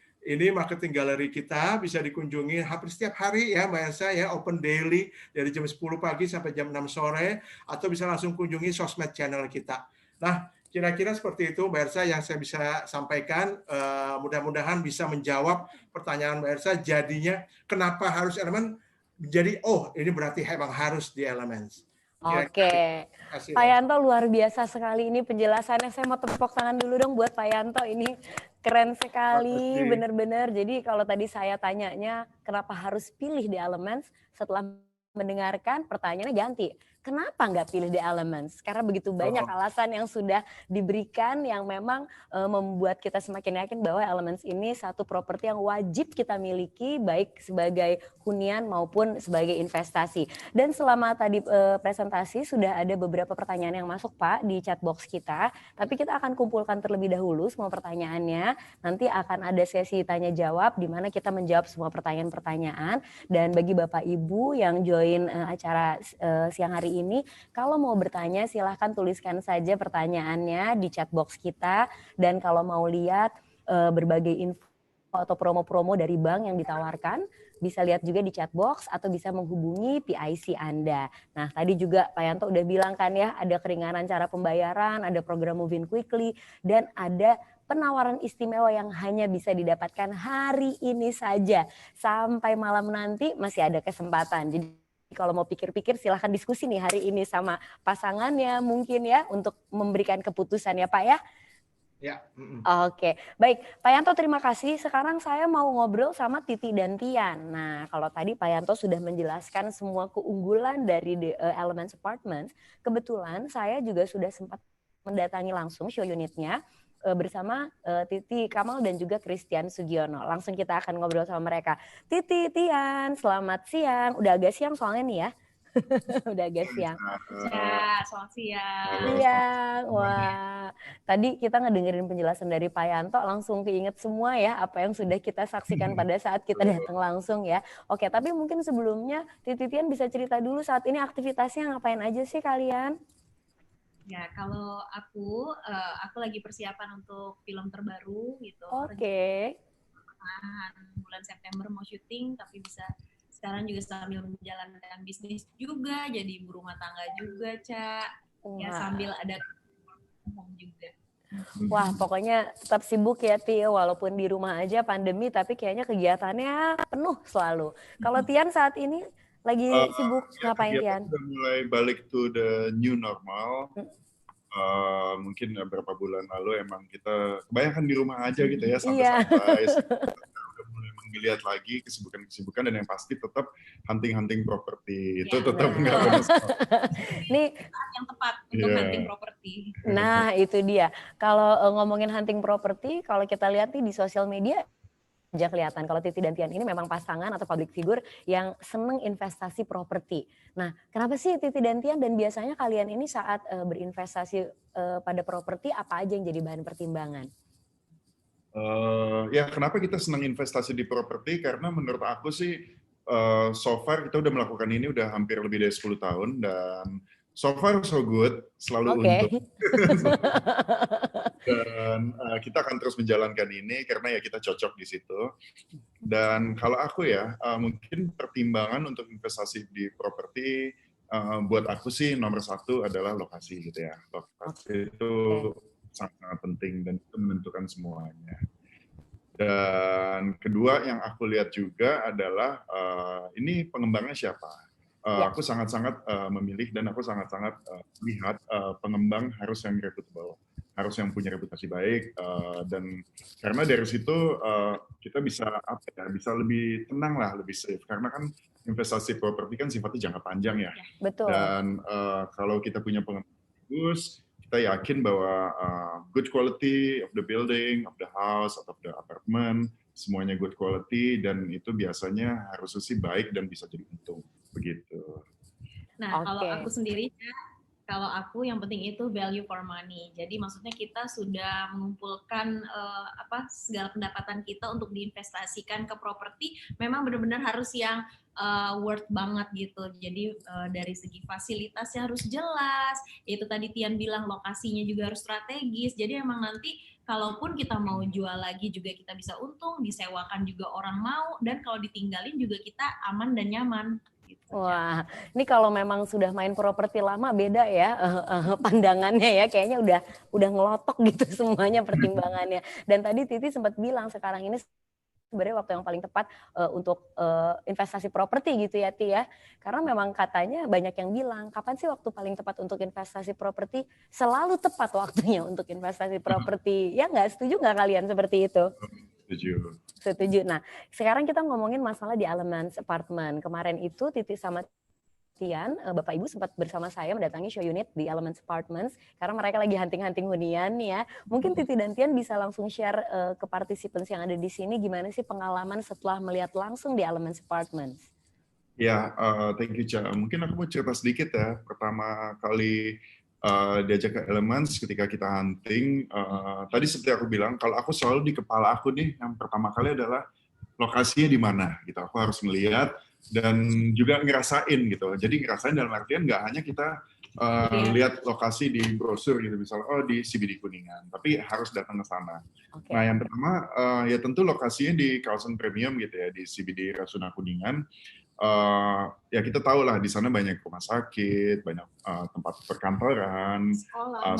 marketing gallery kita bisa dikunjungi hampir setiap hari ya Mbak Elsa ya, open daily dari jam 10 pagi sampai jam 6 sore, atau bisa langsung kunjungi sosmed channel kita. Nah, kira-kira seperti itu Mbak Elsa yang saya bisa sampaikan. Mudah-mudahan bisa menjawab pertanyaan Mbak Elsa, jadinya kenapa harus elemen, jadi ini berarti emang harus di Elements. Oke, Pak Yanto luar biasa sekali ini penjelasannya. Saya mau tepuk tangan dulu dong buat Pak Yanto, ini keren sekali benar-benar. Jadi kalau tadi saya tanyanya kenapa harus pilih di Elements, setelah mendengarkan pertanyaannya ganti. Kenapa nggak pilih di Elements? Karena begitu banyak alasan yang sudah diberikan yang memang membuat kita semakin yakin bahwa Elements ini satu properti yang wajib kita miliki, baik sebagai hunian maupun sebagai investasi. Dan selama tadi presentasi sudah ada beberapa pertanyaan yang masuk Pak di chat box kita, tapi kita akan kumpulkan terlebih dahulu semua pertanyaannya. Nanti akan ada sesi tanya jawab di mana kita menjawab semua pertanyaan-pertanyaan. Dan bagi Bapak Ibu yang join acara siang hari ini, kalau mau bertanya silahkan tuliskan saja pertanyaannya di chat box kita. Dan kalau mau lihat berbagai info atau promo-promo dari bank yang ditawarkan, bisa lihat juga di chat box atau bisa menghubungi PIC Anda. Nah, tadi juga Pak Yanto udah bilang kan ya, ada keringanan cara pembayaran, ada program Move In Quickly, dan ada penawaran istimewa yang hanya bisa didapatkan hari ini saja. Sampai malam nanti masih ada kesempatan. Jadi kalau mau pikir-pikir silahkan diskusi nih hari ini sama pasangannya mungkin ya untuk memberikan keputusan ya Pak ya. Ya. Oke, baik Pak Yanto terima kasih. Sekarang saya mau ngobrol sama Titi dan Tian. Nah kalau tadi Pak Yanto sudah menjelaskan semua keunggulan dari Elements Apartments, kebetulan saya juga sudah sempat mendatangi langsung show unitnya bersama Titi Kamal dan juga Christian Sugiono. Langsung kita akan ngobrol sama mereka. Titi, Tian, selamat siang. Udah agak siang soalnya nih ya. Udah agak siang. Ya, selamat siang. Siang. Wah, tadi kita ngedengerin penjelasan dari Pak Yanto, langsung keinget semua ya apa yang sudah kita saksikan pada saat kita datang langsung ya. Oke, tapi mungkin sebelumnya Titian bisa cerita dulu saat ini aktivitasnya ngapain aja sih kalian? Ya, kalau aku lagi persiapan untuk film terbaru gitu. Oke. Bulan September mau syuting, tapi bisa sekarang juga sambil menjalankan bisnis juga, jadi ibu rumah tangga juga, Ca. Ya, sambil ada juga. Wah, pokoknya tetap sibuk ya, Ti. Walaupun di rumah aja pandemi, tapi kayaknya kegiatannya penuh selalu. Kalau Tian saat ini lagi sibuk ngapain, Tian? Udah mulai balik to the new normal. Mungkin beberapa bulan lalu emang kita kebanyakan di rumah aja gitu ya, santai-santai. Udah mulai menggeliat lagi kesibukan-kesibukan, dan yang pasti tetap hunting properti. Itu tetap nggak benar. Ini yang tepat untuk hunting properti. Nah, itu dia. Kalau ngomongin hunting properti, kalau kita lihat nih di sosial media aja kelihatan kalau Titi dan Tian ini memang pasangan atau public figure yang seneng investasi properti. Nah, kenapa sih Titi dan Tian, dan biasanya kalian ini saat berinvestasi pada properti apa aja yang jadi bahan pertimbangan? Ya, kenapa kita senang investasi di properti? Karena menurut aku sih so far kita udah melakukan ini udah hampir lebih dari 10 tahun, dan so far so good, selalu untung. Dan kita akan terus menjalankan ini karena ya kita cocok di situ. Dan kalau aku ya, mungkin pertimbangan untuk investasi di properti buat aku sih nomor satu adalah lokasi gitu ya. Lokasi itu sangat penting dan itu menentukan semuanya. Dan kedua yang aku lihat juga adalah ini pengembangnya siapa. Aku sangat-sangat memilih dan aku sangat-sangat lihat pengembang harus yang reputable, harus yang punya reputasi baik, dan karena dari situ kita bisa bisa lebih tenang lah, lebih safe, karena kan investasi properti kan sifatnya jangka panjang ya. Betul. Dan kalau kita punya pengembang bagus, kita yakin bahwa good quality of the building, of the house, of the apartment, semuanya good quality, dan itu biasanya harusnya sih baik dan bisa jadi untung. Begitu. Nah, kalau aku sendiri, kalau aku yang penting itu value for money. Jadi maksudnya kita sudah mengumpulkan segala pendapatan kita untuk diinvestasikan ke properti, memang benar-benar harus yang worth banget gitu. Jadi dari segi fasilitasnya harus jelas. Itu tadi Tian bilang lokasinya juga harus strategis. Jadi emang nanti kalaupun kita mau jual lagi juga kita bisa untung, disewakan juga orang mau, dan kalau ditinggalin juga kita aman dan nyaman. Wah, ini kalau memang sudah main properti lama beda ya pandangannya ya, kayaknya udah ngelotok gitu semuanya pertimbangannya. Dan tadi Titi sempat bilang sekarang ini sebenarnya waktu yang paling tepat untuk investasi properti gitu ya, Ti ya. Karena memang katanya banyak yang bilang, kapan sih waktu paling tepat untuk investasi properti? Selalu tepat waktunya untuk investasi properti. Ya nggak, setuju nggak kalian seperti itu? Setuju. Nah, sekarang kita ngomongin masalah di Elements Apartment. Kemarin itu Titi sama Tian, Bapak Ibu sempat bersama saya mendatangi show unit di Elements Apartments karena mereka lagi hunting-hunting hunian nih ya. Mungkin Titi dan Tian bisa langsung share ke participants yang ada di sini gimana sih pengalaman setelah melihat langsung di Elements Apartments. Ya, thank you, Ca. Mungkin aku mau cerita sedikit ya. Pertama kali diajak ke Elements ketika kita hunting, tadi seperti aku bilang, kalau aku selalu di kepala aku nih, yang pertama kali adalah lokasinya di mana gitu. Aku harus melihat dan juga ngerasain gitu. Jadi ngerasain dalam artian nggak hanya kita lihat lokasi di brosur gitu, misalnya di CBD Kuningan, tapi harus datang ke sana. Okay. Nah, yang pertama ya tentu lokasinya di kawasan premium gitu ya, di CBD Rasuna Kuningan. Ya kita tahu lah di sana banyak rumah sakit, banyak tempat perkantoran,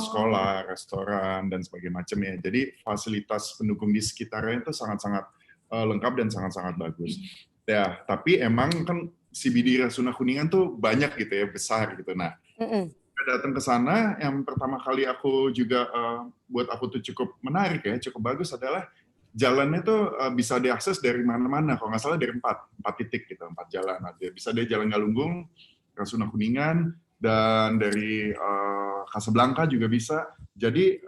sekolah, restoran dan sebagainya macamnya. Jadi fasilitas pendukung di sekitarnya itu sangat-sangat lengkap dan sangat-sangat bagus. Ya, tapi emang kan CBD Rasuna Kuningan tuh banyak gitu ya, besar gitu. Nah, datang ke sana, yang pertama kali aku juga buat aku tuh cukup menarik ya, cukup bagus adalah jalannya tuh bisa diakses dari mana-mana, kalau nggak salah dari 4 titik gitu, 4 jalan. Bisa dari Jalan Galunggung, Rasuna Kuningan, dan dari Casablanca juga bisa, Jadi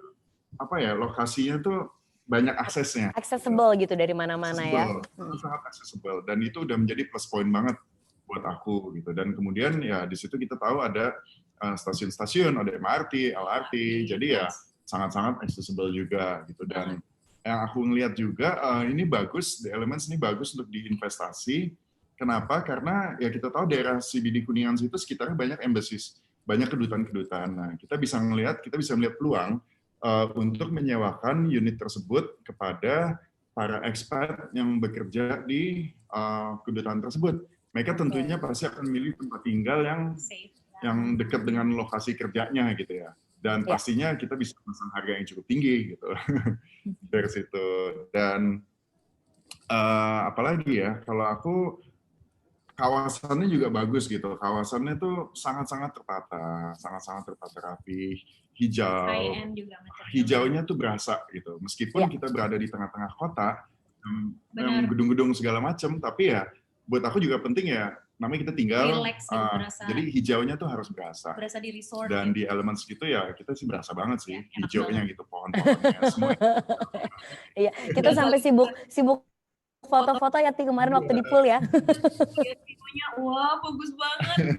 apa ya, lokasinya tuh banyak aksesnya. Accessible gitu dari mana-mana ya. Sangat accessible, dan itu udah menjadi plus point banget buat aku gitu. Dan kemudian ya di situ kita tahu ada stasiun-stasiun, ada MRT, LRT, jadi ya sangat-sangat accessible juga gitu. Dan yang aku ngelihat juga ini bagus, The Elements ini bagus untuk diinvestasi. Kenapa? Karena ya kita tahu daerah CBD Kuningan itu sekitarnya banyak embassies, banyak kedutaan-kedutaan. Nah, kita bisa melihat peluang untuk menyewakan unit tersebut kepada para expat yang bekerja di kedutaan tersebut. Mereka tentunya pasti akan memilih tempat tinggal yang dekat dengan lokasi kerjanya gitu ya. Dan pastinya kita bisa pasang harga yang cukup tinggi gitu dari situ. Dan apalagi ya, kalau aku kawasannya juga bagus gitu. Kawasannya tuh sangat-sangat tertata rapi, hijau. Hijaunya tuh berasa gitu. Meskipun kita berada di tengah-tengah kota, yang gedung-gedung segala macam, tapi ya buat aku juga penting ya, namanya kita tinggal, jadi hijaunya tuh harus berasa. Berasa di resort. Dan di Elements gitu ya, kita sih berasa banget sih, hijaunya gitu, pohon-pohonnya, semua. Iya, kita sampai sibuk foto-foto ya kemarin waktu di pool ya. Videonya, wah bagus banget.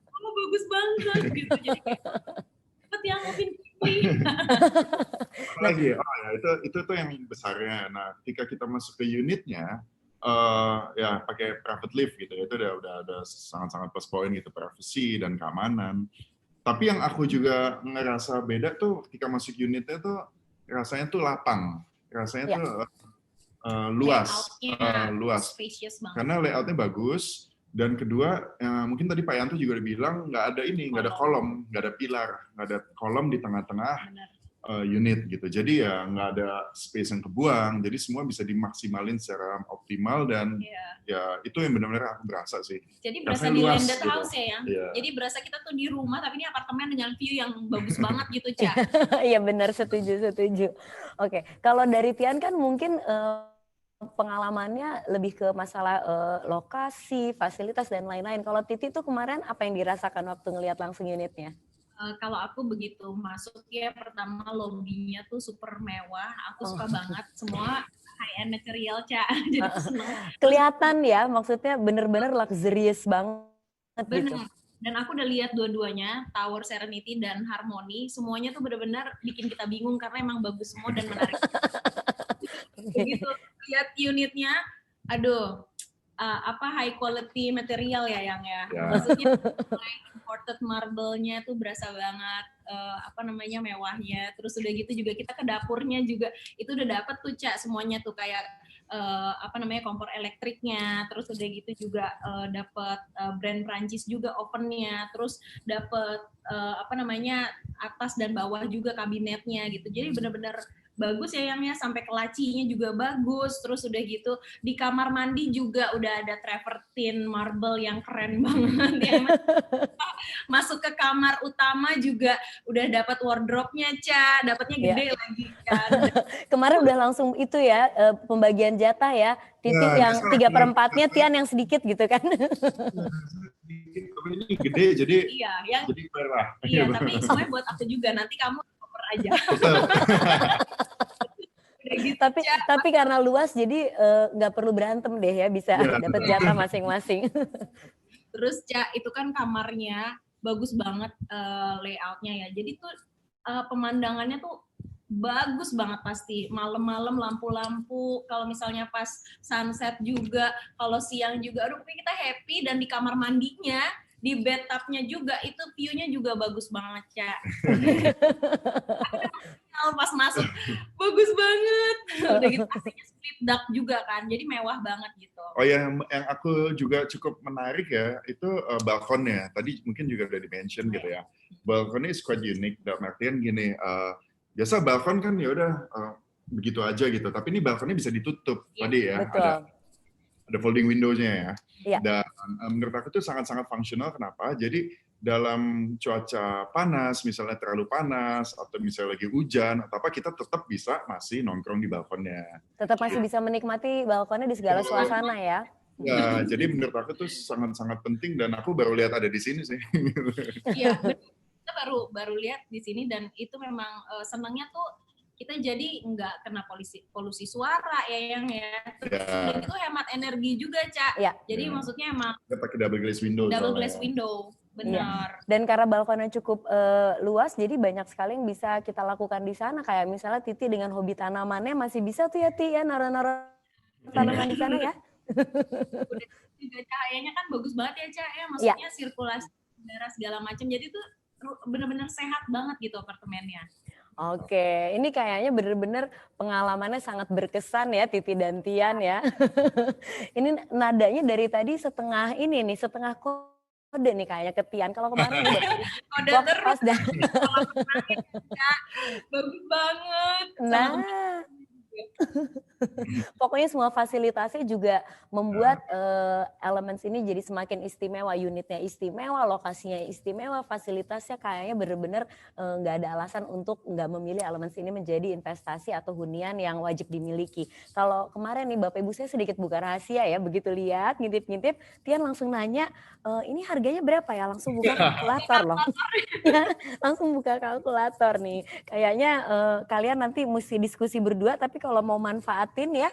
Wah bagus banget gitu. Jadi seperti yang Ovin lagi ya, itu tuh yang besarnya. Nah, ketika kita masuk ke unitnya, ya pakai private lift gitu, itu udah sangat-sangat plus point gitu, privacy dan keamanan. Tapi yang aku juga ngerasa beda tuh ketika masuk unitnya tuh rasanya tuh lapang, rasanya tuh luas, karena layoutnya bagus. Dan kedua, mungkin tadi Pak Yanto juga bilang nggak ada kolom, nggak ada pilar, nggak ada kolom di tengah-tengah unit gitu. Jadi ya nggak ada space yang kebuang. Jadi semua bisa dimaksimalin secara optimal dan ya itu yang benar-benar aku berasa sih. Jadi berasa di landed house ya. Jadi berasa kita tuh di rumah tapi ini apartemen dengan view yang bagus banget gitu, Ca. Iya benar, setuju. Oke, kalau dari Tian kan mungkin pengalamannya lebih ke masalah lokasi, fasilitas dan lain-lain. Kalau Titi tuh kemarin apa yang dirasakan waktu ngelihat langsung unitnya? Kalau aku begitu masuk ya, pertama lobbynya tuh super mewah. Aku suka banget, semua high end material, Ca. Jadi seneng. Kelihatan ya, maksudnya bener-bener luxurious banget. Gitu. Dan aku udah lihat dua-duanya, Tower Serenity dan Harmony, semuanya tuh bener-bener bikin kita bingung karena emang bagus semua dan menarik. Begitu lihat unitnya, aduh, high quality material ya yang ya. Maksudnya imported marble-nya tuh berasa banget mewahnya. Terus udah gitu juga kita ke dapurnya juga itu udah dapet tuh, Ca, semuanya tuh kayak kompor elektriknya, terus udah gitu juga dapat brand Prancis juga ovennya, terus dapat atas dan bawah juga kabinetnya gitu. Jadi benar-benar bagus ya Yang ya, sampai ke lacinya juga bagus. Terus udah gitu di kamar mandi juga udah ada travertine marble yang keren banget ya. Masuk ke kamar utama juga udah dapat wardrobe-nya, Ca, dapatnya gede lagi kan. Kemarin udah langsung itu ya pembagian jatah ya. Titi yang 3/4-nya, Tian yang sedikit gitu kan. Tapi ini gede jadi jadi merah. Iya, tapi semuanya buat aku juga. Nanti kamu cover aja. Gitu, tapi karena luas jadi nggak perlu berantem deh ya, bisa dapat jatah masing-masing. Terus, Ca, itu kan kamarnya bagus banget layoutnya ya. Jadi tuh pemandangannya tuh bagus banget pasti. Malam-malam lampu-lampu, kalau misalnya pas sunset juga, kalau siang juga. Aduh, kita happy. Dan di kamar mandinya, di bathtubnya juga, itu view-nya juga bagus banget, Ca. Pas masuk, bagus banget. Udah gitu, pastinya split duct juga kan, jadi mewah banget gitu. Oh ya, yang aku juga cukup menarik ya, itu balkonnya. Tadi mungkin juga udah di-mention gitu ya. Balkonnya is quite unique, dalam artian gini, biasa balkon kan ya udah begitu aja gitu, tapi ini balkonnya bisa ditutup tadi ya. Ada folding window-nya ya. Dan menurut aku itu sangat-sangat fungsional. Kenapa? Jadi dalam cuaca panas, misalnya terlalu panas, atau misalnya lagi hujan, atau apa, kita tetap bisa masih nongkrong di balkonnya. Tetap masih bisa menikmati balkonnya di segala suasana ya. Ya, jadi menurut aku itu sangat-sangat penting dan aku baru lihat ada di sini sih. Iya, kita baru lihat di sini, dan itu memang senangnya tuh kita jadi nggak kena polusi suara ya yang ya. Terus udah gitu hemat energi juga, Cak. Jadi maksudnya emang kita pakai double glass window. Benar. Dan karena balkonnya cukup luas, jadi banyak sekali yang bisa kita lakukan di sana. Kayak misalnya Titi dengan hobi tanamannya masih bisa tuh ya Ti ya naruh-naruh tanaman di sana ya. Udah juga cahayanya kan bagus banget ya, Cak ya. Maksudnya sirkulasi udara segala macam. Jadi tuh benar-benar sehat banget gitu apartemennya. Oke, ini kayaknya benar-benar pengalamannya sangat berkesan ya Titi dan Tian ya. Ini nadanya dari tadi setengah kode nih kayaknya ke Tian. Kalau kemarin kode terus dan bagus banget. Nah, pokoknya semua fasilitasnya juga membuat Elements ini jadi semakin istimewa, unitnya istimewa, lokasinya istimewa, fasilitasnya kayaknya benar-benar nggak ada alasan untuk nggak memilih Elements ini menjadi investasi atau hunian yang wajib dimiliki. Kalau kemarin nih Bapak Ibu saya sedikit buka rahasia ya, begitu lihat ngintip-ngintip, Tian langsung nanya, ini harganya berapa ya? Langsung buka kalkulator loh. Langsung buka kalkulator nih. Kayaknya kalian nanti mesti diskusi berdua, tapi kalau mau manfaatin ya,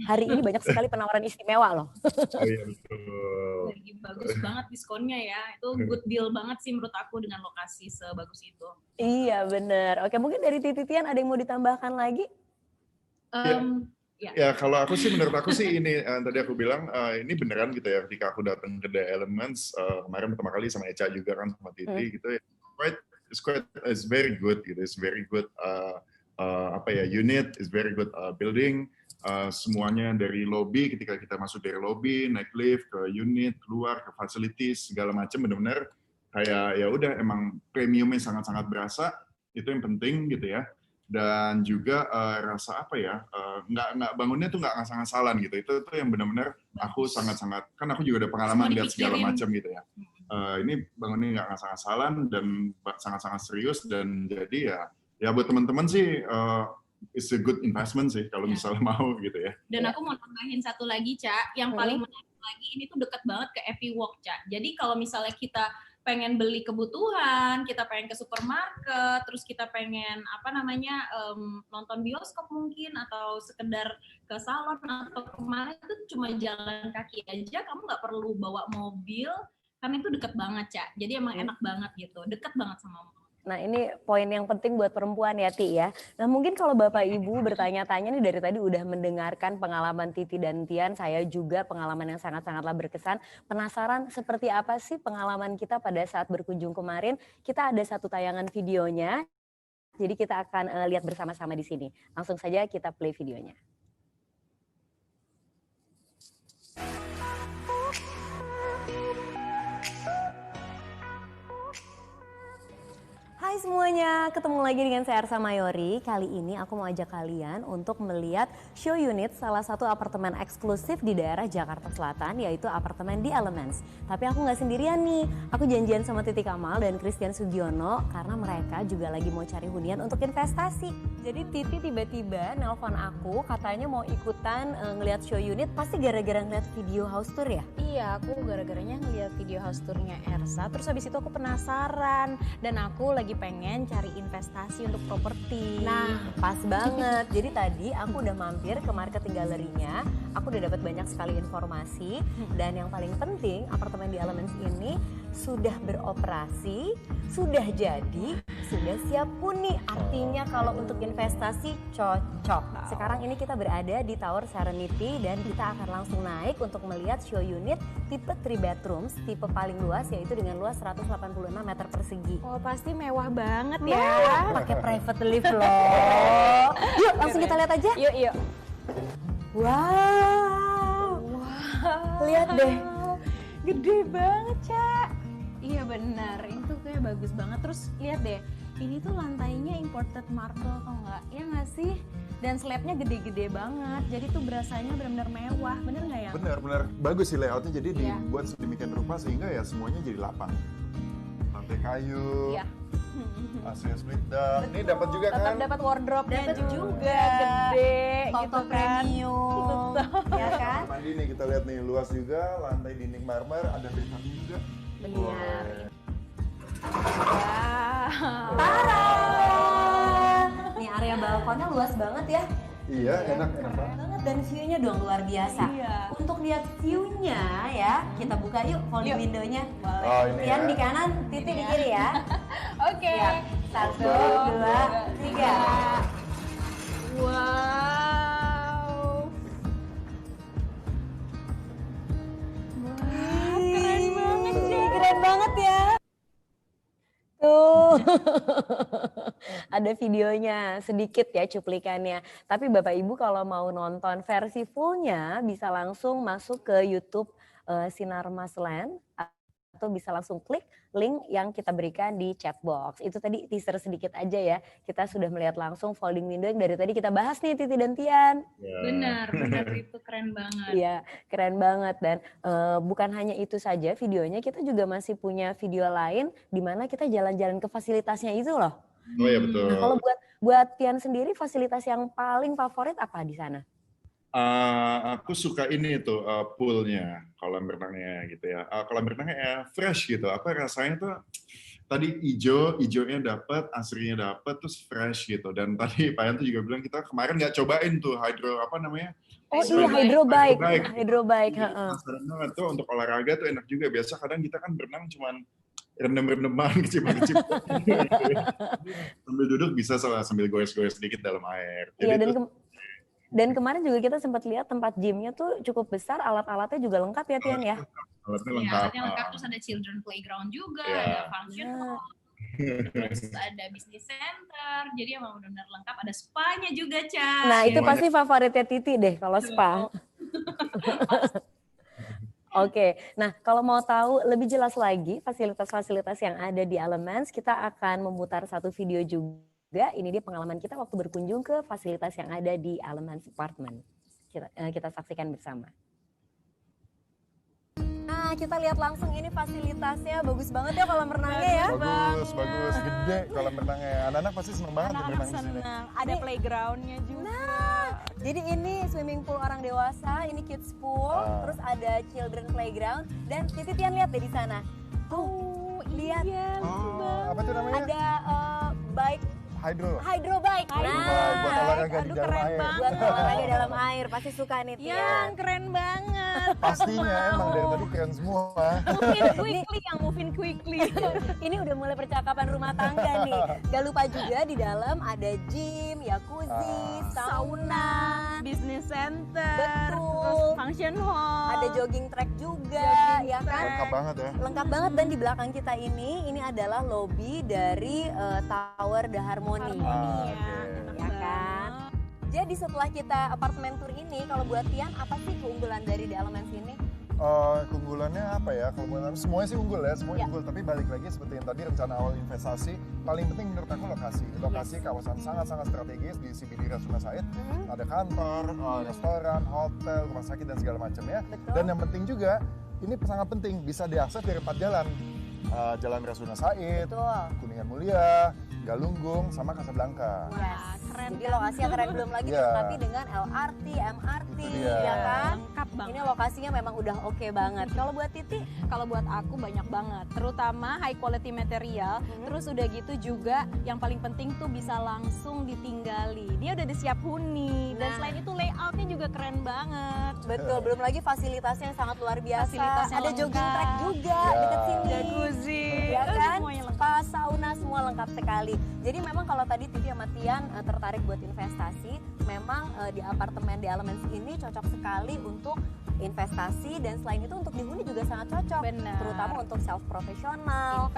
hari ini banyak sekali penawaran istimewa loh. Oh iya betul. Lagi bagus banget diskonnya ya. Itu good deal banget sih menurut aku dengan lokasi sebagus itu. Iya benar. Oke, mungkin dari Titian ada yang mau ditambahkan lagi? Ya kalau aku sih, menurut aku sih ini tadi aku bilang ini beneran gitu ya, ketika aku datang ke The Elements kemarin pertama kali sama Eca juga kan sama Titi gitu ya, it's very good gitu, it's very good unit, it's very good building, semuanya dari lobby, ketika kita masuk dari lobby naik lift ke unit, keluar ke facilities segala macam, benar-benar kayak ya udah emang premiumnya sangat-sangat berasa, itu yang penting gitu ya. Dan juga rasa apa ya, nggak bangunnya tuh nggak ngasal-ngasalan gitu, itu yang benar-benar aku sangat-sangat, kan aku juga ada pengalaman lihat segala macam gitu ya, ini bangunnya nggak ngasal-ngasalan dan sangat-sangat serius, dan jadi ya buat teman-teman sih it's a good investment sih kalau misalnya mau gitu ya. Dan aku mau tambahin satu lagi, Cak, yang paling menarik lagi ini tuh dekat banget ke Epi Walk, Cak. Jadi kalau misalnya kita pengen beli kebutuhan, kita pengen ke supermarket, terus kita pengen nonton bioskop mungkin, atau sekedar ke salon atau kemana, itu cuma jalan kaki aja, kamu nggak perlu bawa mobil, karena itu deket banget, Cak. Jadi emang enak banget gitu, deket banget sama mall. Nah ini poin yang penting buat perempuan ya Ti ya. Nah mungkin kalau Bapak Ibu bertanya-tanya nih dari tadi udah mendengarkan pengalaman Titi dan Tian, saya juga pengalaman yang sangat-sangatlah berkesan. Penasaran seperti apa sih pengalaman kita pada saat berkunjung kemarin? Kita ada satu tayangan videonya, jadi kita akan lihat bersama-sama di sini. Langsung saja kita play videonya. Hai semuanya, ketemu lagi dengan saya Arsa Mayori. Kali ini aku mau ajak kalian untuk melihat show unit salah satu apartemen eksklusif di daerah Jakarta Selatan, yaitu apartemen The Elements. Tapi aku nggak sendirian nih, aku janjian sama Titi Kamal dan Christian Sugiono karena mereka juga lagi mau cari hunian untuk investasi. Jadi Titi tiba-tiba nelpon aku, katanya mau ikutan ngelihat show unit, pasti gara-gara ngeliat video house tour ya? Iya, aku gara-garanya ngeliat video house tournya Ersa, terus habis itu aku penasaran dan aku lagi pengen cari investasi untuk properti. Nah, pas banget. Jadi tadi aku udah mampir ke marketing galerinya, aku udah dapat banyak sekali informasi, dan yang paling penting apartemen The Elements ini sudah beroperasi, sudah jadi, sudah siap huni. Artinya kalau untuk investasi cocok. Sekarang ini kita berada di Tower Serenity dan kita akan langsung naik untuk melihat show unit tipe 3 bedrooms, tipe paling luas, yaitu dengan luas 186 meter persegi. Oh pasti mewah banget ya. Pakai private lift loh. Yuk langsung kita lihat aja. Yuk. Wow. Lihat deh. Gede banget, Cak. Iya benar, itu kayak bagus banget. Terus lihat deh, ini tuh lantainya imported marble tau nggak? Ya nggak sih? Dan slabnya gede-gede banget, jadi tuh berasanya benar-benar mewah, bener nggak ya? Benar, bagus sih layoutnya, jadi dibuat sedemikian rupa sehingga ya semuanya jadi lapang. Lantai kayu, AC split down, ini dapat juga kan? Dapat wardrobe, Dapat juga. gede, Toto gitu kan? premium, ya kan? Mandi nih kita lihat nih, luas juga, lantai dinding marmer, ada bathtubnya juga. Benar. Wow. Tara! Nih area balkonnya luas banget ya. Iya, enak banget. Dan view-nya dong luar biasa. Iya. Untuk lihat view-nya ya, kita buka yuk folding window-nya. Oh, ini Tian ya. di kanan, Titi di kiri ya. Oke. Siap. 1, 2, 3. Wow. Keren banget ya. Keren banget ya. Tuh. Ada videonya, sedikit ya cuplikannya. Tapi Bapak Ibu kalau mau nonton versi fullnya bisa langsung masuk ke YouTube Sinar Mas Land atau bisa langsung klik link yang kita berikan di chat box. Itu tadi teaser sedikit aja ya. Kita sudah melihat langsung folding window yang dari tadi kita bahas nih Titi dan Tian. Benar itu keren banget. Iya, keren banget. Dan bukan hanya itu saja videonya, kita juga masih punya video lain di mana kita jalan-jalan ke fasilitasnya itu loh. Oh ya betul. Nah, kalau buat Tian sendiri fasilitas yang paling favorit apa di sana? Aku suka ini tuh poolnya, kolam renangnya gitu ya. Kolam renangnya ya fresh gitu. Apa rasanya tuh tadi hijaunya dapat, asrinya dapat, terus fresh gitu. Dan tadi Pak Yan tuh juga bilang kita kemarin nggak cobain tuh hydro apa namanya? Oh iya, hydrobike. Penasaran banget tuh untuk olahraga tuh enak juga. Biasa kadang kita kan berenang cuman rendem-rendeman kecil-kecil. Sambil duduk bisa sambil goes-goes sedikit dalam air. Iya, dan kemarin juga kita sempat lihat tempat gymnya tuh cukup besar, alat-alatnya juga lengkap ya Tian ya? Alatnya Iya, lengkap. alatnya lengkap, terus ada children playground juga, ada function hall, terus ada business center, jadi emang benar-benar lengkap, ada spa-nya juga, Ca. Nah itu pasti favoritnya Titi deh kalau spa. Oke, nah kalau mau tahu lebih jelas lagi fasilitas-fasilitas yang ada di Elements, kita akan memutar satu video juga. Ini dia pengalaman kita waktu berkunjung ke fasilitas yang ada di Elements Apartment. Kita saksikan bersama. Nah, kita lihat langsung ini fasilitasnya bagus banget ya kolam renangnya ya. Bagus, gede kolam renangnya. Anak-anak pasti seneng banget Anak-anak berenang di sini. senang. Ada playgroundnya juga. Nah, jadi ini swimming pool orang dewasa, ini kids pool, terus ada children playground, dan Tian lihat deh di sana. Tuh, lihat. Iya, Apa tuh namanya? Ada bike hydrobike. Buat olahraga di dalam air. Buat olahraga dalam air, pasti suka nih Tian. Yang keren banget. Pastinya emang dari tadi keren semua. Moving quickly. Ini udah mulai percakapan rumah tangga nih. Gak lupa juga di dalam ada gym, jacuzzi, sauna, Business center, betul, terus function hall, ada jogging track juga, ya kan? Lengkap banget ya. Lengkap banget, dan di belakang kita ini adalah lobby dari Tower The Harmony. Ya kan? Jadi setelah kita apartemen tour ini, kalau buat Tian apa sih keunggulan dari The Elements ini? Keunggulannya apa ya? Kalau menurut aku semuanya sih unggul ya, semuanya unggul. Tapi balik lagi seperti yang tadi rencana awal investasi, paling penting menurut aku lokasi. Lokasi kawasan sangat-sangat strategis di CBD Rasuna Said. Ada kantor, restoran, hotel, rumah sakit dan segala macam ya. Betul. Dan yang penting juga, ini sangat penting bisa diakses dari 4 jalan. Jalan Rasuna Said, Betul. Kuningan Mulia, Galunggung, sama Casablanca. Wah, keren Jadi kan? lokasinya keren, belum lagi dilengkapi dengan LRT, MRT, ya kan? Lengkap banget. Ini lokasinya memang udah oke banget. Kalau buat Titi, Kalau buat aku banyak banget, terutama high quality material. Terus udah gitu juga yang paling penting tuh bisa langsung ditinggali. Dia udah disiap huni, dan Nah. selain itu layoutnya juga keren banget. betul, belum lagi fasilitasnya yang sangat luar biasa. Fasilitasnya Ada jogging lengkap. track juga deket sini. Jacuzzi, Ya kan? semuanya lengkap. Spa, sauna, semua lengkap sekali. Jadi memang kalau tadi Titi sama Tian tertarik buat investasi, memang di apartemen di Elements ini cocok sekali untuk investasi, dan selain itu untuk dihuni juga sangat cocok. Benar. Terutama untuk self profesional,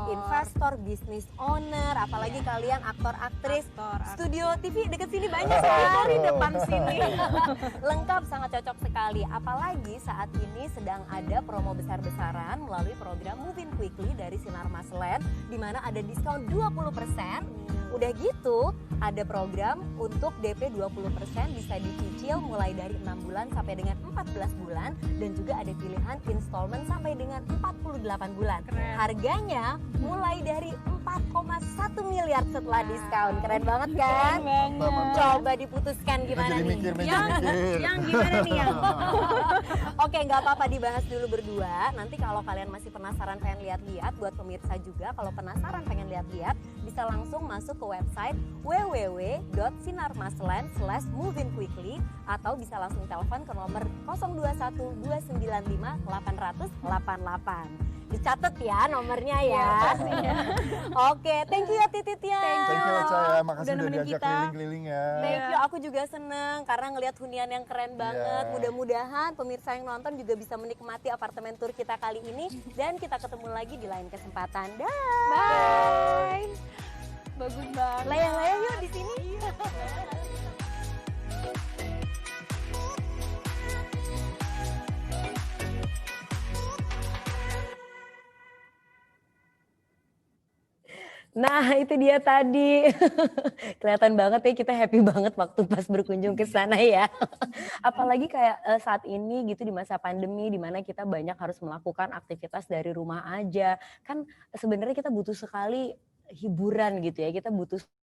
investor, business owner, apalagi kalian aktor, aktris, studio TV deket sini banyak kan di depan sini. Lengkap, sangat cocok sekali. Apalagi saat ini sedang ada promo besar-besaran melalui program Move In Quickly dari Sinar Mas Land, di mana ada diskon 20%. Udah gitu, ada program untuk DP 20% bisa dicicil mulai dari 6 bulan sampai dengan 14 bulan, dan juga ada pilihan installment sampai dengan 48 bulan. Keren. Harganya mulai dari 4,1 miliar setelah diskon. Keren banget kan? Coba diputuskan gimana nih? Yang gimana nih yang? Oke, nggak apa-apa dibahas dulu berdua. Nanti kalau kalian masih penasaran pengen lihat-lihat, buat pemirsa juga kalau penasaran pengen lihat-lihat, bisa langsung masuk ke website www.sinarmasland/movingquickly atau bisa langsung telepon ke nomor 021 295 800 88. Dicatat ya nomornya ya. Oke, thank you ya Titian. Thank you Ca, makasih udah diajak kita keliling-keliling ya. Thank you, aku juga seneng karena ngelihat hunian yang keren banget. Mudah-mudahan pemirsa yang nonton juga bisa menikmati apartemen tour kita kali ini. Dan kita ketemu lagi di lain kesempatan. Bye. Bagus banget. Layang-layang yuk di sini. Nah, itu dia tadi. Kelihatan banget ya kita happy banget waktu pas berkunjung ke sana ya. Apalagi kayak saat ini gitu di masa pandemi di mana kita banyak harus melakukan aktivitas dari rumah aja. Kan sebenarnya kita butuh sekali hiburan gitu ya. Kita butuh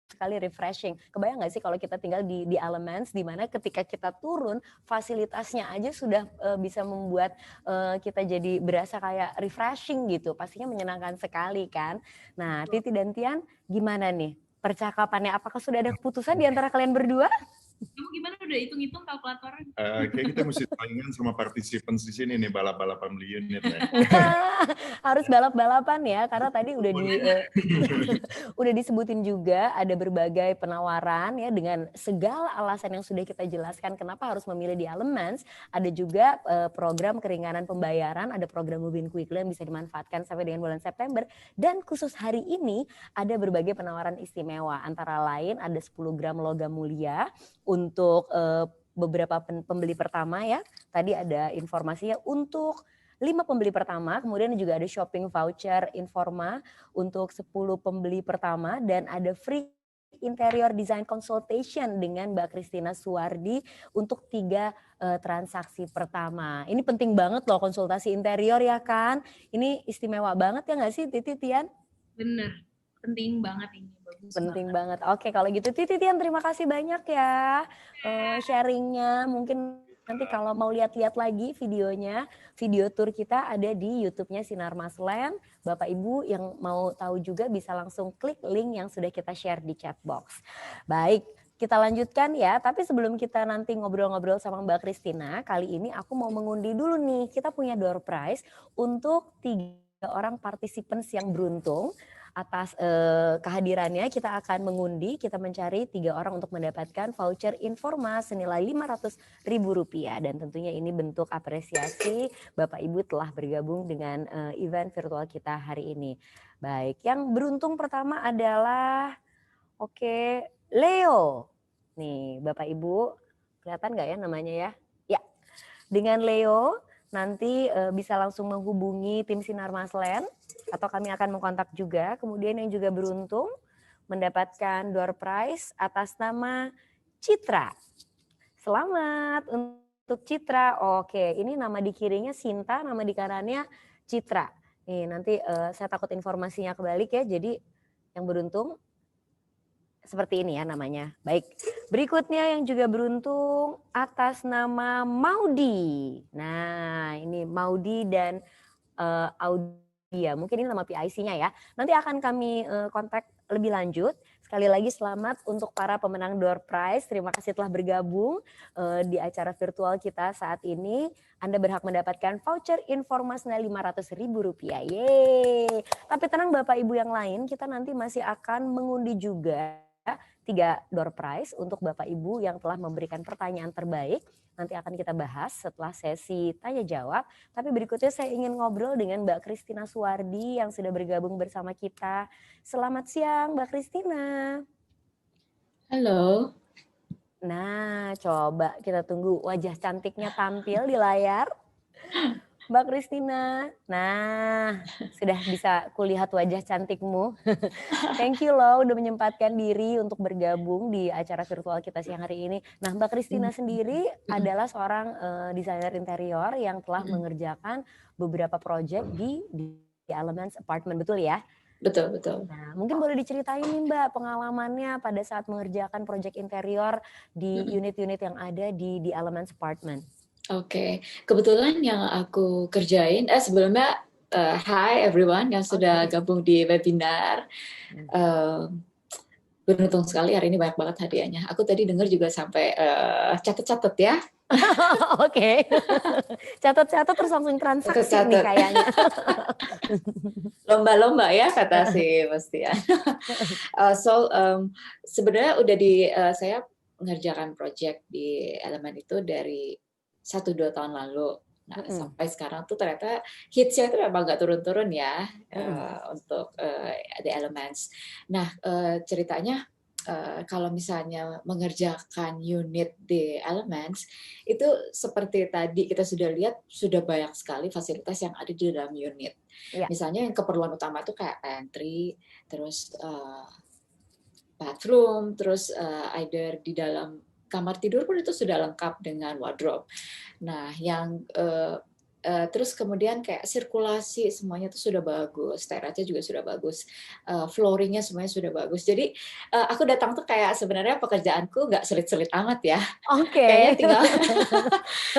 sekali refreshing. Kebayang nggak sih kalau kita tinggal di Elements di mana ketika kita turun fasilitasnya aja sudah bisa membuat kita jadi berasa kayak refreshing gitu. Pastinya menyenangkan sekali kan. Nah, Titi dan Tian gimana nih percakapannya? Apakah sudah ada keputusan di antara kalian berdua? Kamu gimana udah hitung-hitung kalkulatornya? Kayak kita mesti saingan sama participants di sini nih, balap-balapan beli unit ya. Harus balap-balapan ya, karena tadi udah disebutin juga ada berbagai penawaran ya dengan segala alasan yang sudah kita jelaskan kenapa harus memilih di Elements. Ada juga program keringanan pembayaran, ada program Moving Quickly yang bisa dimanfaatkan sampai dengan bulan September. Dan khusus hari ini ada berbagai penawaran istimewa, antara lain ada 10 gram logam mulia untuk beberapa pembeli pertama ya. Tadi ada informasinya untuk 5 pembeli pertama, kemudian juga ada shopping voucher Informa untuk 10 pembeli pertama dan ada free interior design consultation dengan Mbak Christina Suwardi untuk 3 transaksi pertama. Ini penting banget loh konsultasi interior ya kan. Ini istimewa banget ya nggak sih Titi Tian? Bener, penting banget ini. Penting banget. Oke, kalau gitu Titi Tian terima kasih banyak ya sharingnya. Mungkin nanti kalau mau lihat-lihat lagi videonya, video tour kita ada di YouTube-nya Sinar Masland. Bapak Ibu yang mau tahu juga bisa langsung klik link yang sudah kita share di chat box. Baik, kita lanjutkan ya. Tapi sebelum kita nanti ngobrol-ngobrol sama Mbak Christina, kali ini aku mau mengundi dulu nih. Kita punya door prize untuk 3 orang participants yang beruntung. Atas kehadirannya kita akan mengundi, kita mencari 3 orang untuk mendapatkan voucher Informa senilai Rp500.000 dan tentunya ini bentuk apresiasi Bapak Ibu telah bergabung dengan event virtual kita hari ini. Baik, yang beruntung pertama adalah Leo. Nih Bapak Ibu, kelihatan nggak ya namanya ya? Ya, dengan Leo nanti bisa langsung menghubungi tim Sinar Masland atau kami akan mengkontak juga. Kemudian yang juga beruntung mendapatkan door prize atas nama Citra. Selamat untuk Citra. Oke, ini nama di kirinya Sinta, nama di kanannya Citra. Nih nanti saya takut informasinya kebalik ya. Jadi yang beruntung seperti ini ya namanya. Baik, berikutnya yang juga beruntung atas nama Maudi. Nah ini Maudi dan Audia, mungkin ini nama PIC-nya ya. Nanti akan kami kontak lebih lanjut. Sekali lagi selamat untuk para pemenang door prize. Terima kasih telah bergabung di acara virtual kita saat ini. Anda berhak mendapatkan voucher Informa senilai Rp500.000. Yeay. Tapi tenang Bapak Ibu yang lain, kita nanti masih akan mengundi juga 3 door prize untuk Bapak Ibu yang telah memberikan pertanyaan terbaik. Nanti akan kita bahas setelah sesi tanya jawab. Tapi berikutnya saya ingin ngobrol dengan Mbak Christina Suwardi yang sudah bergabung bersama kita. Selamat siang Mbak Christina. Halo. Nah, coba kita tunggu wajah cantiknya tampil di layar. Mbak Christina, nah sudah bisa kulihat wajah cantikmu. Thank you loh udah menyempatkan diri untuk bergabung di acara virtual kita siang hari ini. Nah Mbak Christina sendiri adalah seorang desainer interior yang telah mengerjakan beberapa proyek di Elements Apartment, betul ya? Betul. Nah, mungkin boleh diceritain nih Mbak pengalamannya pada saat mengerjakan proyek interior di unit-unit yang ada di The Elements Apartment. Oke, kebetulan yang aku kerjain, sebelumnya hi everyone yang sudah gabung di webinar. Beruntung sekali hari ini banyak banget hadiahnya. Aku tadi dengar juga sampai catat-catat ya. Oke. Catat-catat terus langsung transaksi nih kayaknya. Lomba-lomba ya kata si Bastian. Sebenarnya udah saya mengerjakan project di Elemen itu dari 1-2 tahun lalu. Nah, sampai sekarang tuh ternyata hitsnya itu memang nggak turun-turun ya untuk The Elements. Nah, ceritanya kalau misalnya mengerjakan unit The Elements, itu seperti tadi kita sudah lihat, sudah banyak sekali fasilitas yang ada di dalam unit. Misalnya yang keperluan utama itu kayak pantry, terus bathroom, terus either di dalam kamar tidur pun itu sudah lengkap dengan wardrobe. Nah, yang terus kemudian kayak sirkulasi semuanya itu sudah bagus, teratnya juga sudah bagus, flooringnya semuanya sudah bagus. Jadi aku datang tuh kayak sebenarnya pekerjaanku nggak sulit-sulit amat ya. Kayaknya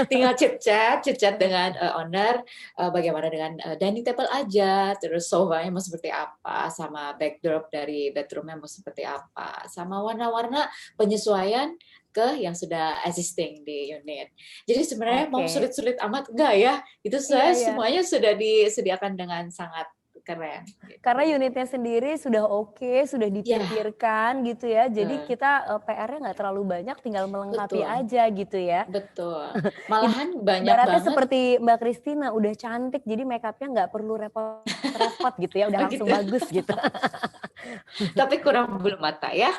tinggal chit-chat dengan owner, bagaimana dengan dining table aja, terus sofanya mau seperti apa, sama backdrop dari bedroomnya mau seperti apa, sama warna-warna penyesuaian ke yang sudah existing di unit. Jadi sebenarnya mau sulit-sulit amat enggak ya? Itu saya semuanya sudah disediakan dengan sangat keren. Gitu. Karena unitnya sendiri sudah sudah dipikirkan gitu ya. Jadi kita PR-nya nggak terlalu banyak, tinggal melengkapi aja gitu ya. Betul. Malahan banyak Ibaratnya banget. Seperti Mbak Christina udah cantik, jadi make-up-nya nggak perlu repot-repot gitu ya, udah langsung bagus gitu. Tapi kurang bulu mata ya.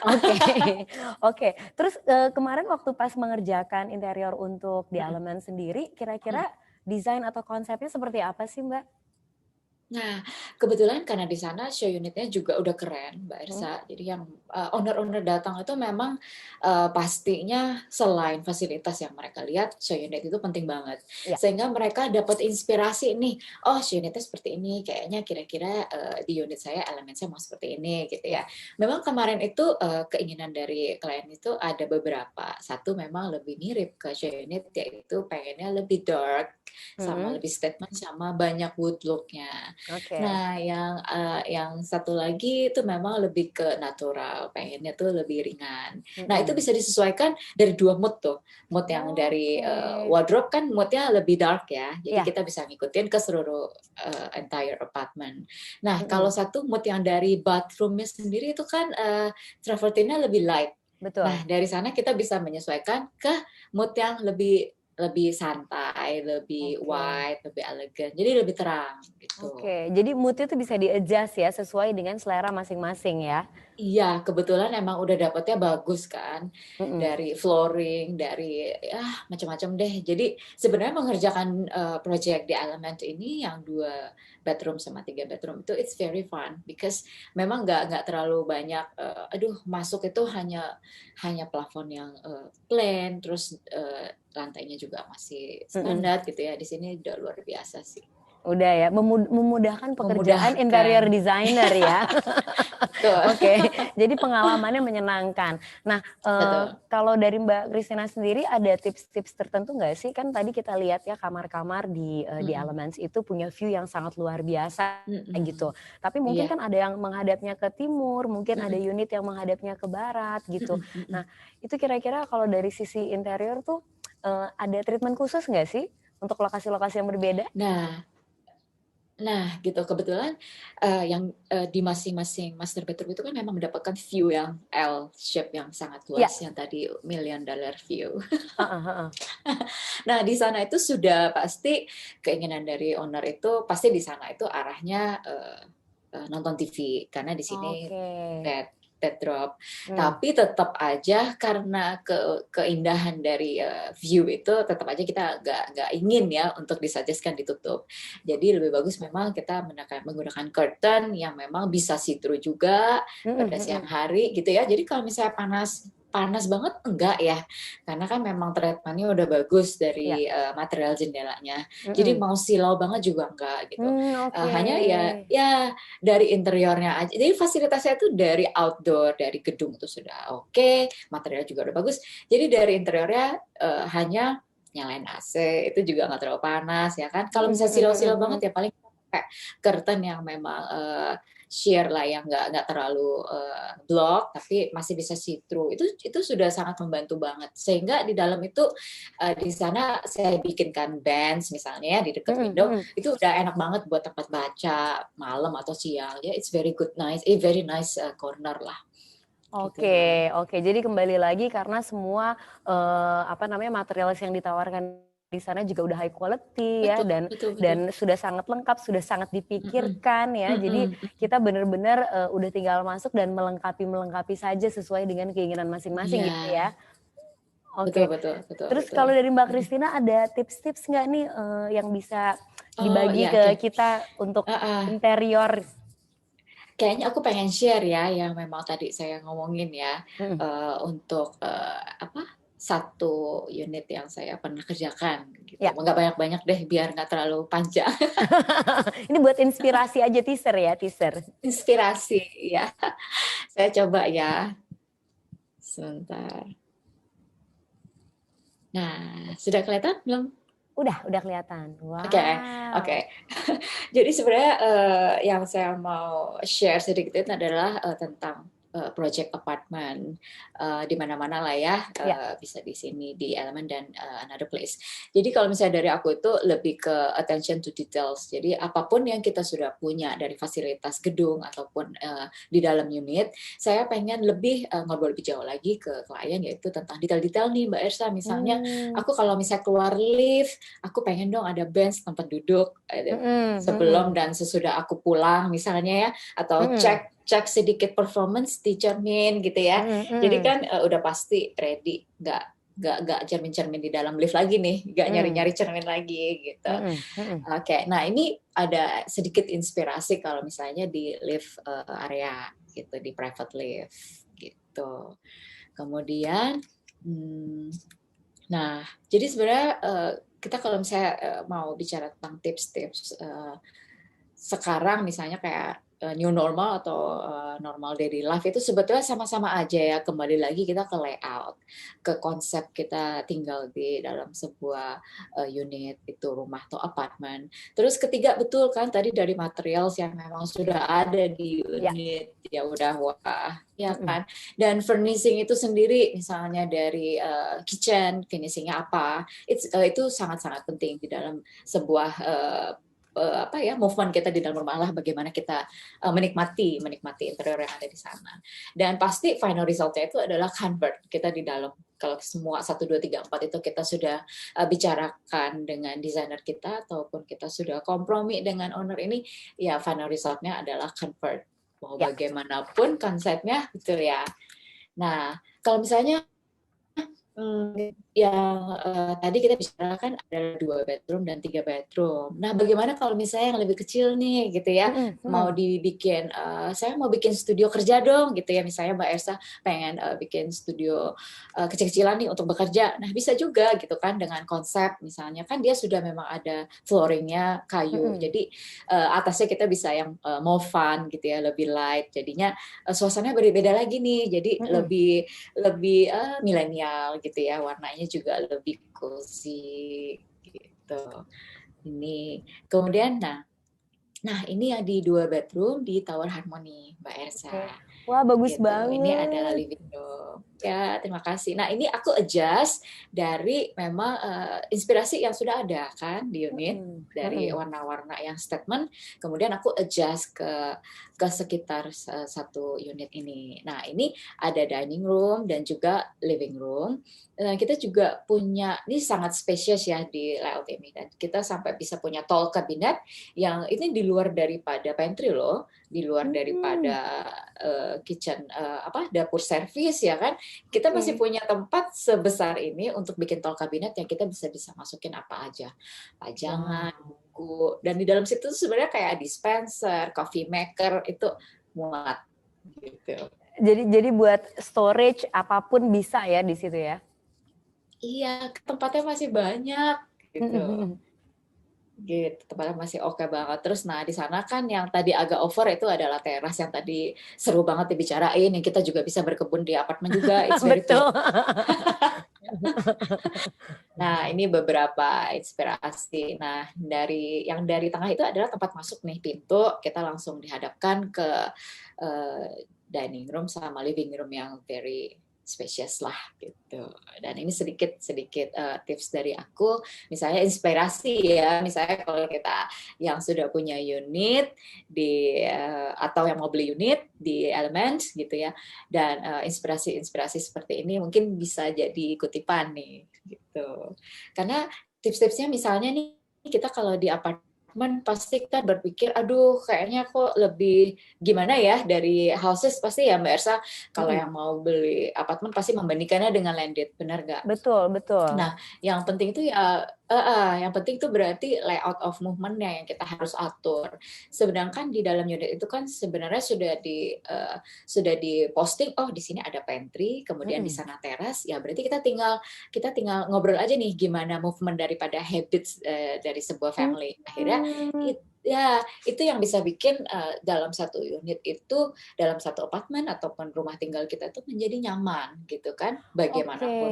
Oke. Terus kemarin waktu pas mengerjakan interior untuk The Element sendiri, kira-kira desain atau konsepnya seperti apa sih Mbak? Nah, kebetulan karena di sana show unitnya juga udah keren, Mbak Ersa. Jadi yang owner-owner datang itu memang pastinya selain fasilitas yang mereka lihat, show unit itu penting banget. Sehingga mereka dapat inspirasi nih, oh show unitnya seperti ini, kayaknya kira-kira di unit saya elemennya mau seperti ini gitu ya. Memang kemarin itu keinginan dari klien itu ada beberapa. Satu memang lebih mirip ke show unit, yaitu pengennya lebih dark, sama lebih statement, sama banyak wood look-nya. Nah, yang satu lagi itu memang lebih ke natural, pengennya tuh lebih ringan. Nah, itu bisa disesuaikan dari 2 mood tuh. Mood yang dari wardrobe kan moodnya lebih dark ya, jadi kita bisa ngikutin ke seluruh entire apartment. Nah, kalau satu mood yang dari bathroom-nya sendiri itu kan travertine-nya lebih light. Betul. Nah, dari sana kita bisa menyesuaikan ke mood yang lebih santai, lebih white, lebih elegan, jadi lebih terang gitu. Jadi moodnya tuh bisa di-adjust ya sesuai dengan selera masing-masing ya. Iya, kebetulan emang udah dapetnya bagus kan, dari flooring, dari macam-macam deh. Jadi sebenarnya mengerjakan project di Element ini yang 2 bedroom sama 3 bedroom itu it's very fun because memang nggak terlalu banyak. Masuk itu hanya plafon yang plain, terus lantainya juga masih standar gitu ya. Di sini udah luar biasa sih. Udah ya, memudahkan pekerjaan interior designer ya. Jadi pengalamannya menyenangkan. Nah, kalau dari Mbak Christina sendiri ada tips-tips tertentu nggak sih? Kan tadi kita lihat ya kamar-kamar di Elements itu punya view yang sangat luar biasa gitu. Tapi mungkin kan ada yang menghadapnya ke timur, mungkin ada unit yang menghadapnya ke barat gitu. Nah, itu kira-kira kalau dari sisi interior tuh ada treatment khusus nggak sih untuk lokasi-lokasi yang berbeda? Nah, gitu. Kebetulan yang di masing-masing master bedroom itu kan memang mendapatkan view yang L shape yang sangat luas, yang tadi $1 million view. Nah, di sana itu sudah pasti keinginan dari owner itu pasti di sana itu arahnya nonton TV karena di sini backdrop. Tapi tetap aja karena keindahan dari view itu tetap aja kita nggak ingin ya untuk disuggestkan ditutup. Jadi lebih bagus memang kita menggunakan curtain yang memang bisa see through juga pada siang hari gitu ya. Jadi kalau misalnya panas panas banget enggak ya, karena kan memang treatmentnya udah bagus dari material jendelanya, jadi mau silau banget juga enggak gitu. Hanya ya dari interiornya aja, jadi fasilitasnya itu dari outdoor, dari gedung itu sudah oke, material juga udah bagus, jadi dari interiornya hanya nyalain AC itu juga nggak terlalu panas ya kan. Kalau misalnya silau-silau banget ya paling pakai curtain yang memang sheer lah, yang nggak terlalu block tapi masih bisa see through, itu sudah sangat membantu banget. Sehingga di dalam itu di sana saya bikinkan bench misalnya ya, di dekat window, itu udah enak banget buat tempat baca malam atau siang ya. It's very good, very nice corner lah. Oke. Jadi kembali lagi karena semua material yang ditawarkan di sana juga udah high quality ya, dan sudah sangat lengkap, sudah sangat dipikirkan ya. Jadi kita benar-benar udah tinggal masuk dan melengkapi saja sesuai dengan keinginan masing-masing gitu ya. Oke. Betul. Terus kalau dari Mbak Christina ada tips-tips nggak nih yang bisa dibagi ke kita untuk interior? Kayaknya aku pengen share ya yang memang tadi saya ngomongin ya, untuk satu unit yang saya pernah kerjakan gitu. Nggak banyak-banyak deh biar nggak terlalu panjang. Ini buat inspirasi aja, teaser. Inspirasi ya. Saya coba ya. Sebentar. Nah, sudah kelihatan belum? Udah kelihatan. Wow. Oke. Jadi sebenarnya yang saya mau share sedikit itu adalah tentang project apartment di mana-mana lah ya, bisa di sini di Element dan another place. Jadi kalau misalnya dari aku itu lebih ke attention to details. Jadi apapun yang kita sudah punya dari fasilitas gedung ataupun di dalam unit, saya pengen lebih ngobrol lebih jauh lagi ke klien, yaitu tentang detail-detail nih Mbak Ersa. Misalnya aku kalau misalnya keluar lift, aku pengen dong ada bench tempat duduk sebelum dan sesudah aku pulang misalnya ya, atau cek sedikit performance di cermin gitu ya. Jadi kan udah pasti ready, nggak cermin-cermin di dalam lift lagi nih, nggak nyari-nyari cermin lagi gitu. Oke, nah ini ada sedikit inspirasi kalau misalnya di lift area gitu, di private lift gitu. Kemudian, nah jadi sebenarnya kita kalau misalnya mau bicara tentang tips-tips sekarang misalnya kayak new normal atau normal daily life, itu sebetulnya sama-sama aja ya. Kembali lagi kita ke layout, ke konsep kita tinggal di dalam sebuah unit, itu rumah atau apartemen. Terus ketiga, betul kan tadi dari materials yang memang sudah ada di unit, ya udah wah ya kan. Dan furnishing itu sendiri misalnya dari kitchen finishingnya apa, itu sangat-sangat penting di dalam sebuah movement kita di dalam rumah lah, bagaimana kita menikmati interior yang ada di sana. Dan pasti final resultnya itu adalah convert kita di dalam. Kalau semua 1, 2, 3, 4 itu kita sudah bicarakan dengan desainer kita ataupun kita sudah kompromi dengan owner ini, ya final resultnya adalah convert. Mau bagaimanapun konsepnya, betul ya. Nah, kalau misalnya yang tadi kita bicarakan ada 2 bedroom dan 3 bedroom. Nah, bagaimana kalau misalnya yang lebih kecil nih, gitu ya, mau dibikin, saya mau bikin studio kerja dong, gitu ya. Misalnya Mbak Ersa pengen bikin studio kecil-kecilan nih untuk bekerja. Nah, bisa juga gitu kan dengan konsep, misalnya kan dia sudah memang ada flooringnya kayu, jadi atasnya kita bisa yang more fun gitu ya, lebih light. Jadinya suasananya berbeda lagi nih, jadi lebih milenial gitu ya, warnanya juga lebih cozy gitu. Ini kemudian nah ini yang di 2 bedroom di Tower Harmony Mbak Ersa. Wah, bagus gitu. banget. Ini adalah living room. Ya, terima kasih. Nah, ini aku adjust dari memang inspirasi yang sudah ada kan di unit, dari warna-warna yang statement, kemudian aku adjust ke sekitar satu unit ini. Nah, ini ada dining room dan juga living room. Kita juga punya, ini sangat spacious ya di layout ini, dan kita sampai bisa punya tall cabinet yang ini di luar daripada pantry loh, di luar daripada kitchen dapur servis ya kan. Kita masih punya tempat sebesar ini untuk bikin tall cabinet yang kita bisa masukin apa aja, pajangan, buku, dan di dalam situ sebenarnya kayak dispenser, coffee maker itu muat gitu. Jadi buat storage apapun bisa ya di situ ya? Iya, tempatnya masih banyak gitu. Gitu, tempatnya masih oke banget. Terus nah di sana kan yang tadi agak over itu adalah teras yang tadi seru banget dibicarain, yang kita juga bisa berkebun di apartemen juga. It's very Betul. Nah, ini beberapa inspirasi. Nah, dari tengah itu adalah tempat masuk nih, pintu. Kita langsung dihadapkan ke dining room sama living room yang very spacious lah gitu. Dan ini sedikit tips dari aku, misalnya inspirasi ya, misalnya kalau kita yang sudah punya unit atau yang mau beli unit di Elements gitu ya, dan inspirasi seperti ini mungkin bisa jadi kutipan nih gitu. Karena tips-tipsnya misalnya nih, kita kalau di apartemen pasti kita berpikir, aduh kayaknya kok lebih gimana ya dari houses, pasti ya Mbak Ersa kalau yang mau beli apartemen pasti membandingkannya dengan landed, benar nggak? Betul. Nah, yang penting itu ya yang penting itu berarti layout of movement-nya yang kita harus atur. Sedangkan di dalam unit itu kan sebenarnya sudah di posting, oh di sini ada pantry, kemudian di sana teras, ya berarti kita tinggal ngobrol aja nih gimana movement daripada habits dari sebuah family. Akhirnya itu yang bisa bikin dalam satu unit itu, dalam satu apartemen ataupun rumah tinggal kita itu menjadi nyaman gitu kan, bagaimanapun.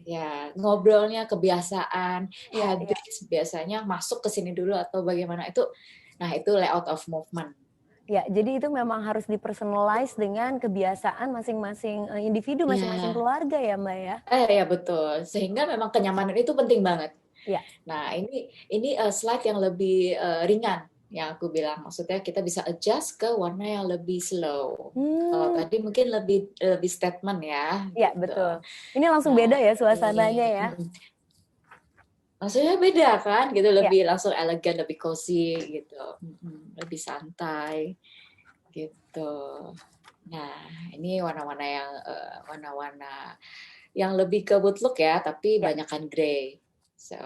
Ya, ngobrolnya, kebiasaan, habits biasanya masuk ke sini dulu atau bagaimana itu. Nah, itu layout of movement. Ya, jadi itu memang harus dipersonalize dengan kebiasaan masing-masing individu, masing-masing keluarga ya, Mbak ya? Ya betul. Sehingga memang kenyamanan itu penting banget. Ya. Nah, ini slide yang lebih ringan yang aku bilang, maksudnya kita bisa adjust ke warna yang lebih slow. Kalau tadi mungkin lebih statement ya. Iya, gitu. Betul. Ini langsung beda ya suasananya ya. Maksudnya beda kan, gitu, lebih langsung elegan, lebih cozy gitu, lebih santai gitu. Nah, ini warna-warna yang lebih ke wood look ya, tapi banyakkan grey. So,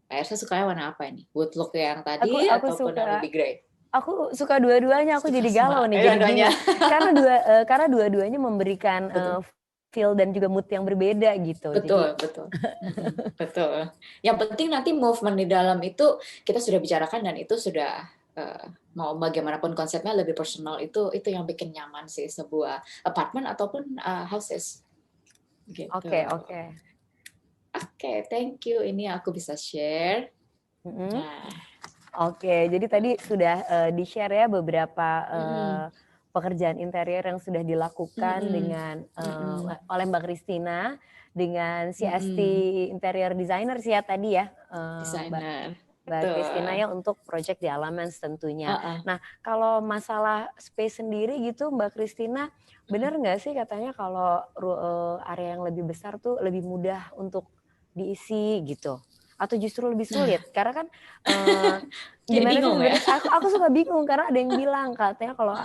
Mbak Ersa sukanya warna apa ini? Wood look yang tadi ataupun yang lebih grey? Aku suka dua-duanya, aku jadi galau nih. Dua-duanya. Karena dua-duanya memberikan feel dan juga mood yang berbeda gitu. Betul. Yang penting nanti movement di dalam itu kita sudah bicarakan, dan itu sudah mau bagaimanapun konsepnya lebih personal, itu yang bikin nyaman sih sebuah apartemen ataupun houses. Gitu. Oke, thank you. Ini aku bisa share. Oke, jadi tadi sudah di-share ya beberapa pekerjaan interior yang sudah dilakukan dengan oleh Mbak Christina dengan CST Interior Designer sih ya tadi ya. Designer. Mbak Christina ya untuk project di Elements tentunya. Nah, kalau masalah space sendiri gitu Mbak Christina, benar nggak sih katanya kalau area yang lebih besar tuh lebih mudah untuk diisi gitu? Atau justru lebih sulit? Karena kan gimana sih sebenarnya? Aku suka bingung karena ada yang bilang katanya kalau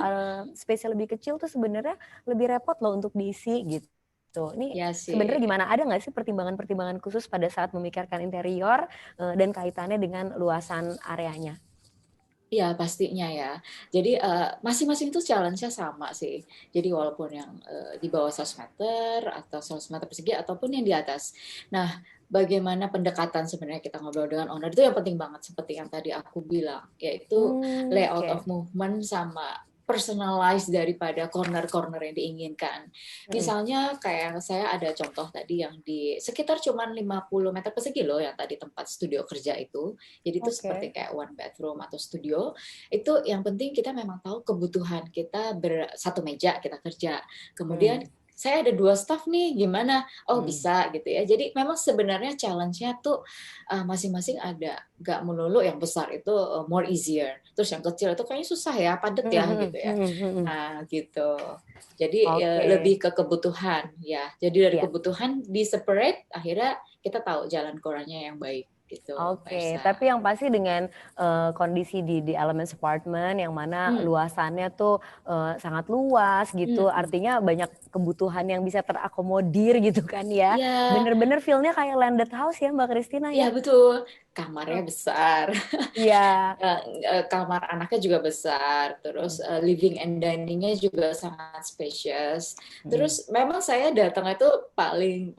space lebih kecil tuh sebenarnya lebih repot loh untuk diisi gitu. Ini sebenarnya gimana? Ada nggak sih pertimbangan-pertimbangan khusus pada saat memikirkan interior dan kaitannya dengan luasan areanya? Iya, pastinya ya. Jadi masing-masing itu challenge-nya sama sih. Jadi walaupun yang di bawah 100 meter atau 100 meter persegi ataupun yang di atas. Nah, bagaimana pendekatan sebenarnya kita ngobrol dengan owner itu yang penting banget, seperti yang tadi aku bilang, yaitu layout of movement sama personalize daripada corner-corner yang diinginkan. Misalnya kayak saya ada contoh tadi yang di sekitar cuman 50 meter persegi loh yang tadi tempat studio kerja itu. Jadi itu seperti kayak one bedroom atau studio. Itu yang penting kita memang tahu kebutuhan kita, satu meja kita kerja. Kemudian saya ada 2 staff nih, gimana? Oh bisa gitu ya. Jadi memang sebenarnya challenge-nya tuh masing-masing ada. Gak melulu yang besar itu more easier. Terus yang kecil itu kayaknya susah ya, padat ya gitu ya. Nah gitu. Jadi lebih ke kebutuhan ya. Jadi dari kebutuhan di separate, akhirnya kita tahu jalan keluarnya yang baik gitu. Oke, tapi yang pasti dengan kondisi di Elements Apartment yang mana luasannya tuh sangat luas gitu, artinya banyak kebutuhan yang bisa terakomodir gitu kan ya. Bener-bener feel-nya kayak landed house ya Mbak Christina ya? Iya betul, kamarnya besar, Iya. kamar anaknya juga besar, terus living and diningnya juga sangat spacious. Terus memang saya datang itu paling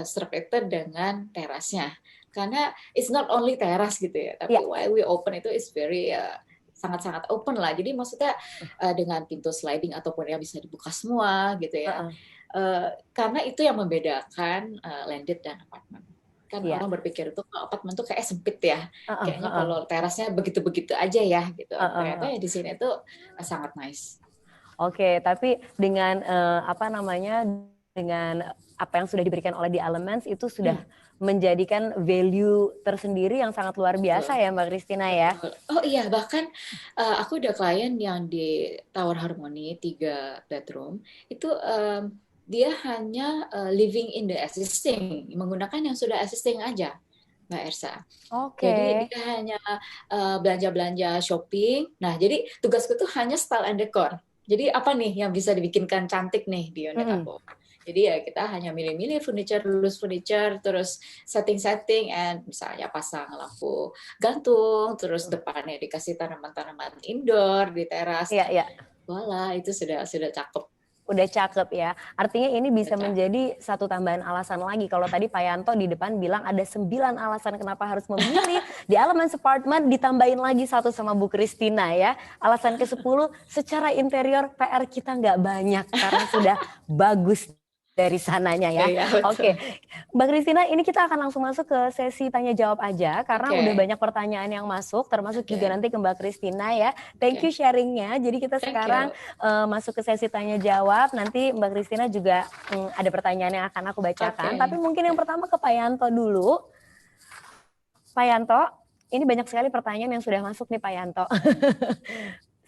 structured dengan terasnya. Karena it's not only teras gitu ya, tapi why we open itu is very sangat-sangat open lah. Jadi maksudnya dengan pintu sliding ataupun yang bisa dibuka semua gitu ya. Karena itu yang membedakan landed dan apartemen. Kan orang berpikir itu apartemen tuh kayak sempit ya. Kayaknya kalau terasnya begitu-begitu aja ya gitu. Ternyata ya di sini tuh sangat nice. Oke, tapi dengan dengan apa yang sudah diberikan oleh The Elements itu sudah menjadikan value tersendiri yang sangat luar biasa ya Mbak Christina ya. Oh iya, bahkan aku udah klien yang di Tower Harmony 3 bedroom itu dia hanya living in the existing, menggunakan yang sudah existing aja, Mbak Ersa. Jadi dia hanya belanja-belanja shopping. Nah, jadi tugasku tuh hanya style and decor. Jadi apa nih yang bisa dibikinkan cantik nih di unit aku. Jadi ya kita hanya milih-milih furniture, loose furniture, terus setting-setting, and misalnya pasang lampu gantung, terus depannya dikasih tanaman-tanaman indoor di teras. Voila, itu sudah cakep. Udah cakep ya. Artinya ini bisa menjadi satu tambahan alasan lagi. Kalau tadi Pak Yanto di depan bilang ada 9 alasan kenapa harus memilih di Elements Apartment, ditambahin lagi satu sama Bu Christina ya. Alasan ke-10, secara interior PR kita nggak banyak karena sudah bagus dari sananya ya. Oke, Mbak Christina, ini kita akan langsung masuk ke sesi tanya jawab aja karena udah banyak pertanyaan yang masuk, termasuk juga nanti ke Mbak Christina ya. Thank you sharingnya. Jadi kita sekarang masuk ke sesi tanya jawab. Nanti Mbak Christina juga ada pertanyaan yang akan aku bacakan. Tapi mungkin yang pertama ke Pak Yanto dulu. Pak Yanto, ini banyak sekali pertanyaan yang sudah masuk nih Pak Yanto.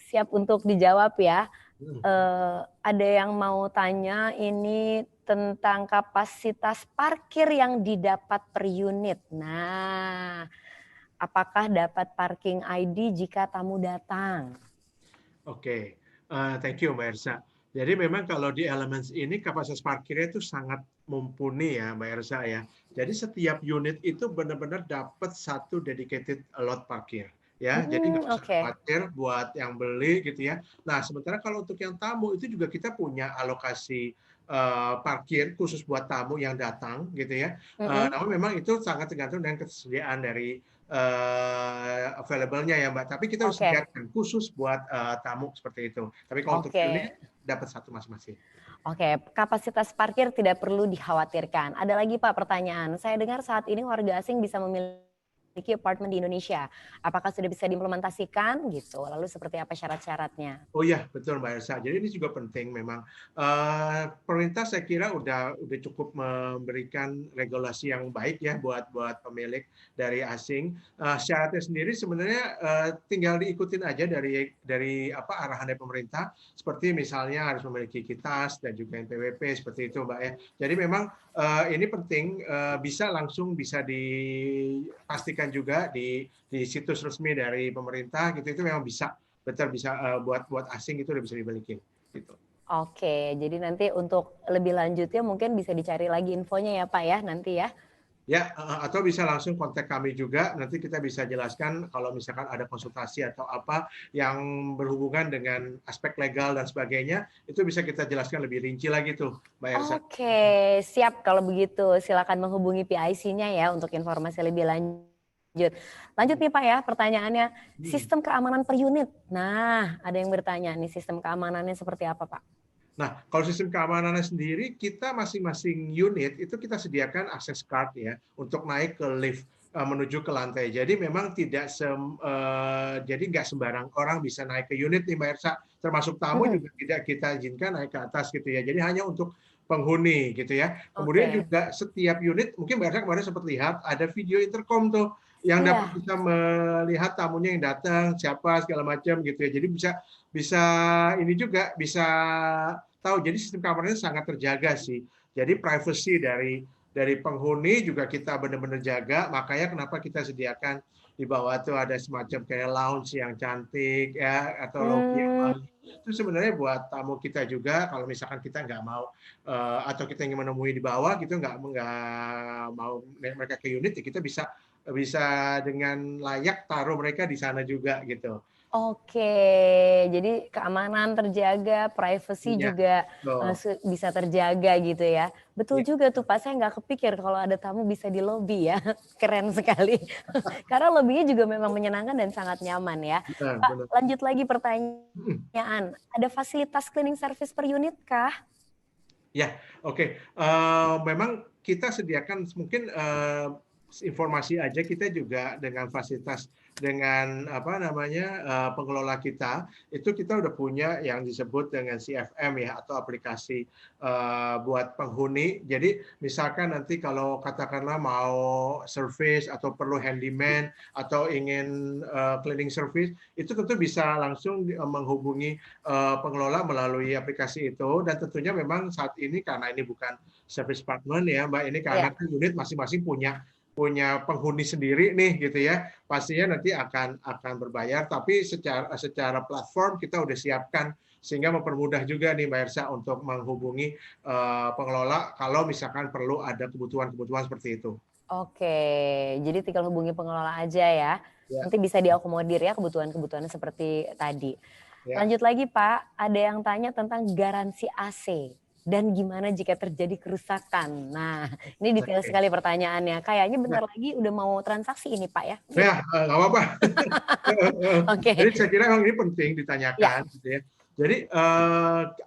Siap untuk dijawab ya. Ada yang mau tanya ini tentang kapasitas parkir yang didapat per unit. Nah, apakah dapat parking ID jika tamu datang? Oke, thank you Mbak Ersa. Jadi memang kalau di Elements ini kapasitas parkirnya itu sangat mumpuni ya Mbak Ersa ya. Jadi setiap unit itu benar-benar dapat satu dedicated lot parkir. Ya, jadi nggak usah khawatir buat yang beli gitu ya. Nah, sementara kalau untuk yang tamu itu juga kita punya alokasi parkir khusus buat tamu yang datang gitu ya. Namun memang itu sangat tergantung dengan ketersediaan dari available-nya ya Mbak. Tapi kita harus sediakan khusus buat tamu seperti itu. Tapi kalau untuk unit dapat satu masing-masing. Oke, kapasitas parkir tidak perlu dikhawatirkan. Ada lagi Pak pertanyaan. Saya dengar saat ini warga asing bisa memiliki apartemen di Indonesia. Apakah sudah bisa diimplementasikan gitu? Lalu seperti apa syarat-syaratnya? Oh iya, betul Mbak Elsa. Jadi ini juga penting memang. Pemerintah saya kira udah cukup memberikan regulasi yang baik ya buat pemilik dari asing. Syaratnya sendiri sebenarnya tinggal diikutin aja dari arahan dari pemerintah. Seperti misalnya harus memiliki KITAS dan juga NPWP seperti itu Mbak ya. Jadi memang ini penting bisa dipastikan juga di situs resmi dari pemerintah gitu, itu memang bisa buat asing itu udah bisa dimiliki gitu. Oke, jadi nanti untuk lebih lanjutnya mungkin bisa dicari lagi infonya ya Pak ya nanti ya. Ya, atau bisa langsung kontak kami juga, nanti kita bisa jelaskan kalau misalkan ada konsultasi atau apa yang berhubungan dengan aspek legal dan sebagainya, itu bisa kita jelaskan lebih rinci lagi tuh, Mbak Elsa. Oke, siap kalau begitu. Silakan menghubungi PIC-nya ya untuk informasi lebih lanjut. Lanjut nih Pak ya, pertanyaannya, sistem keamanan per unit. Nah, ada yang bertanya nih, sistem keamanannya seperti apa Pak? Nah, kalau sistem keamanannya sendiri, kita masing-masing unit itu kita sediakan akses card ya untuk naik ke lift menuju ke lantai. Jadi memang jadi nggak sembarang orang bisa naik ke unit nih Mbak Ersa, termasuk tamu juga tidak kita izinkan naik ke atas gitu ya. Jadi hanya untuk penghuni gitu ya. Kemudian juga setiap unit, mungkin Mbak Ersa kemarin sempat lihat ada video intercom tuh yang dapat bisa melihat tamunya yang datang, siapa segala macam gitu ya. Jadi bisa ini juga bisa tahu. Jadi sistem keamanannya sangat terjaga sih. Jadi privacy dari dari penghuni juga kita benar-benar jaga. Makanya kenapa kita sediakan di bawah tuh ada semacam kayak lounge yang cantik ya, atau lobby yang bagus. Itu sebenarnya buat tamu kita juga, kalau misalkan kita nggak mau atau kita ingin menemui di bawah gitu, nggak mau mereka ke unit, ya kita bisa dengan layak taruh mereka di sana juga gitu. Oke, jadi keamanan terjaga, privacy juga bisa terjaga gitu ya. Betul juga tuh Pak, saya nggak kepikir kalau ada tamu bisa di lobi ya. Keren sekali. Karena lobinya juga memang menyenangkan dan sangat nyaman ya. Pak, lanjut lagi pertanyaan. Ada fasilitas cleaning service per unit kah? Ya, oke. Memang kita sediakan mungkin informasi aja, kita juga dengan fasilitas dengan pengelola kita itu kita udah punya yang disebut dengan CFM ya, atau aplikasi buat penghuni. Jadi misalkan nanti kalau katakanlah mau service atau perlu handyman atau ingin cleaning service, itu tentu bisa langsung menghubungi pengelola melalui aplikasi itu. Dan tentunya memang saat ini karena ini bukan service partner ya Mbak, ini karena unit masing-masing punya penghuni sendiri nih gitu ya, pastinya nanti akan berbayar, tapi secara platform kita udah siapkan sehingga mempermudah juga nih Mbak Ersa untuk menghubungi pengelola kalau misalkan perlu ada kebutuhan seperti itu. Oke, jadi tinggal hubungi pengelola aja ya. Nanti bisa diakomodir ya kebutuhan-kebutuhan seperti tadi. Lanjut lagi Pak, ada yang tanya tentang garansi AC. Dan gimana jika terjadi kerusakan? Nah, ini detail sekali pertanyaannya. Kayaknya bentar lagi udah mau transaksi ini Pak ya? Ya, nggak apa-apa. Jadi saya kira memang ini penting ditanyakan. Gitu ya. Jadi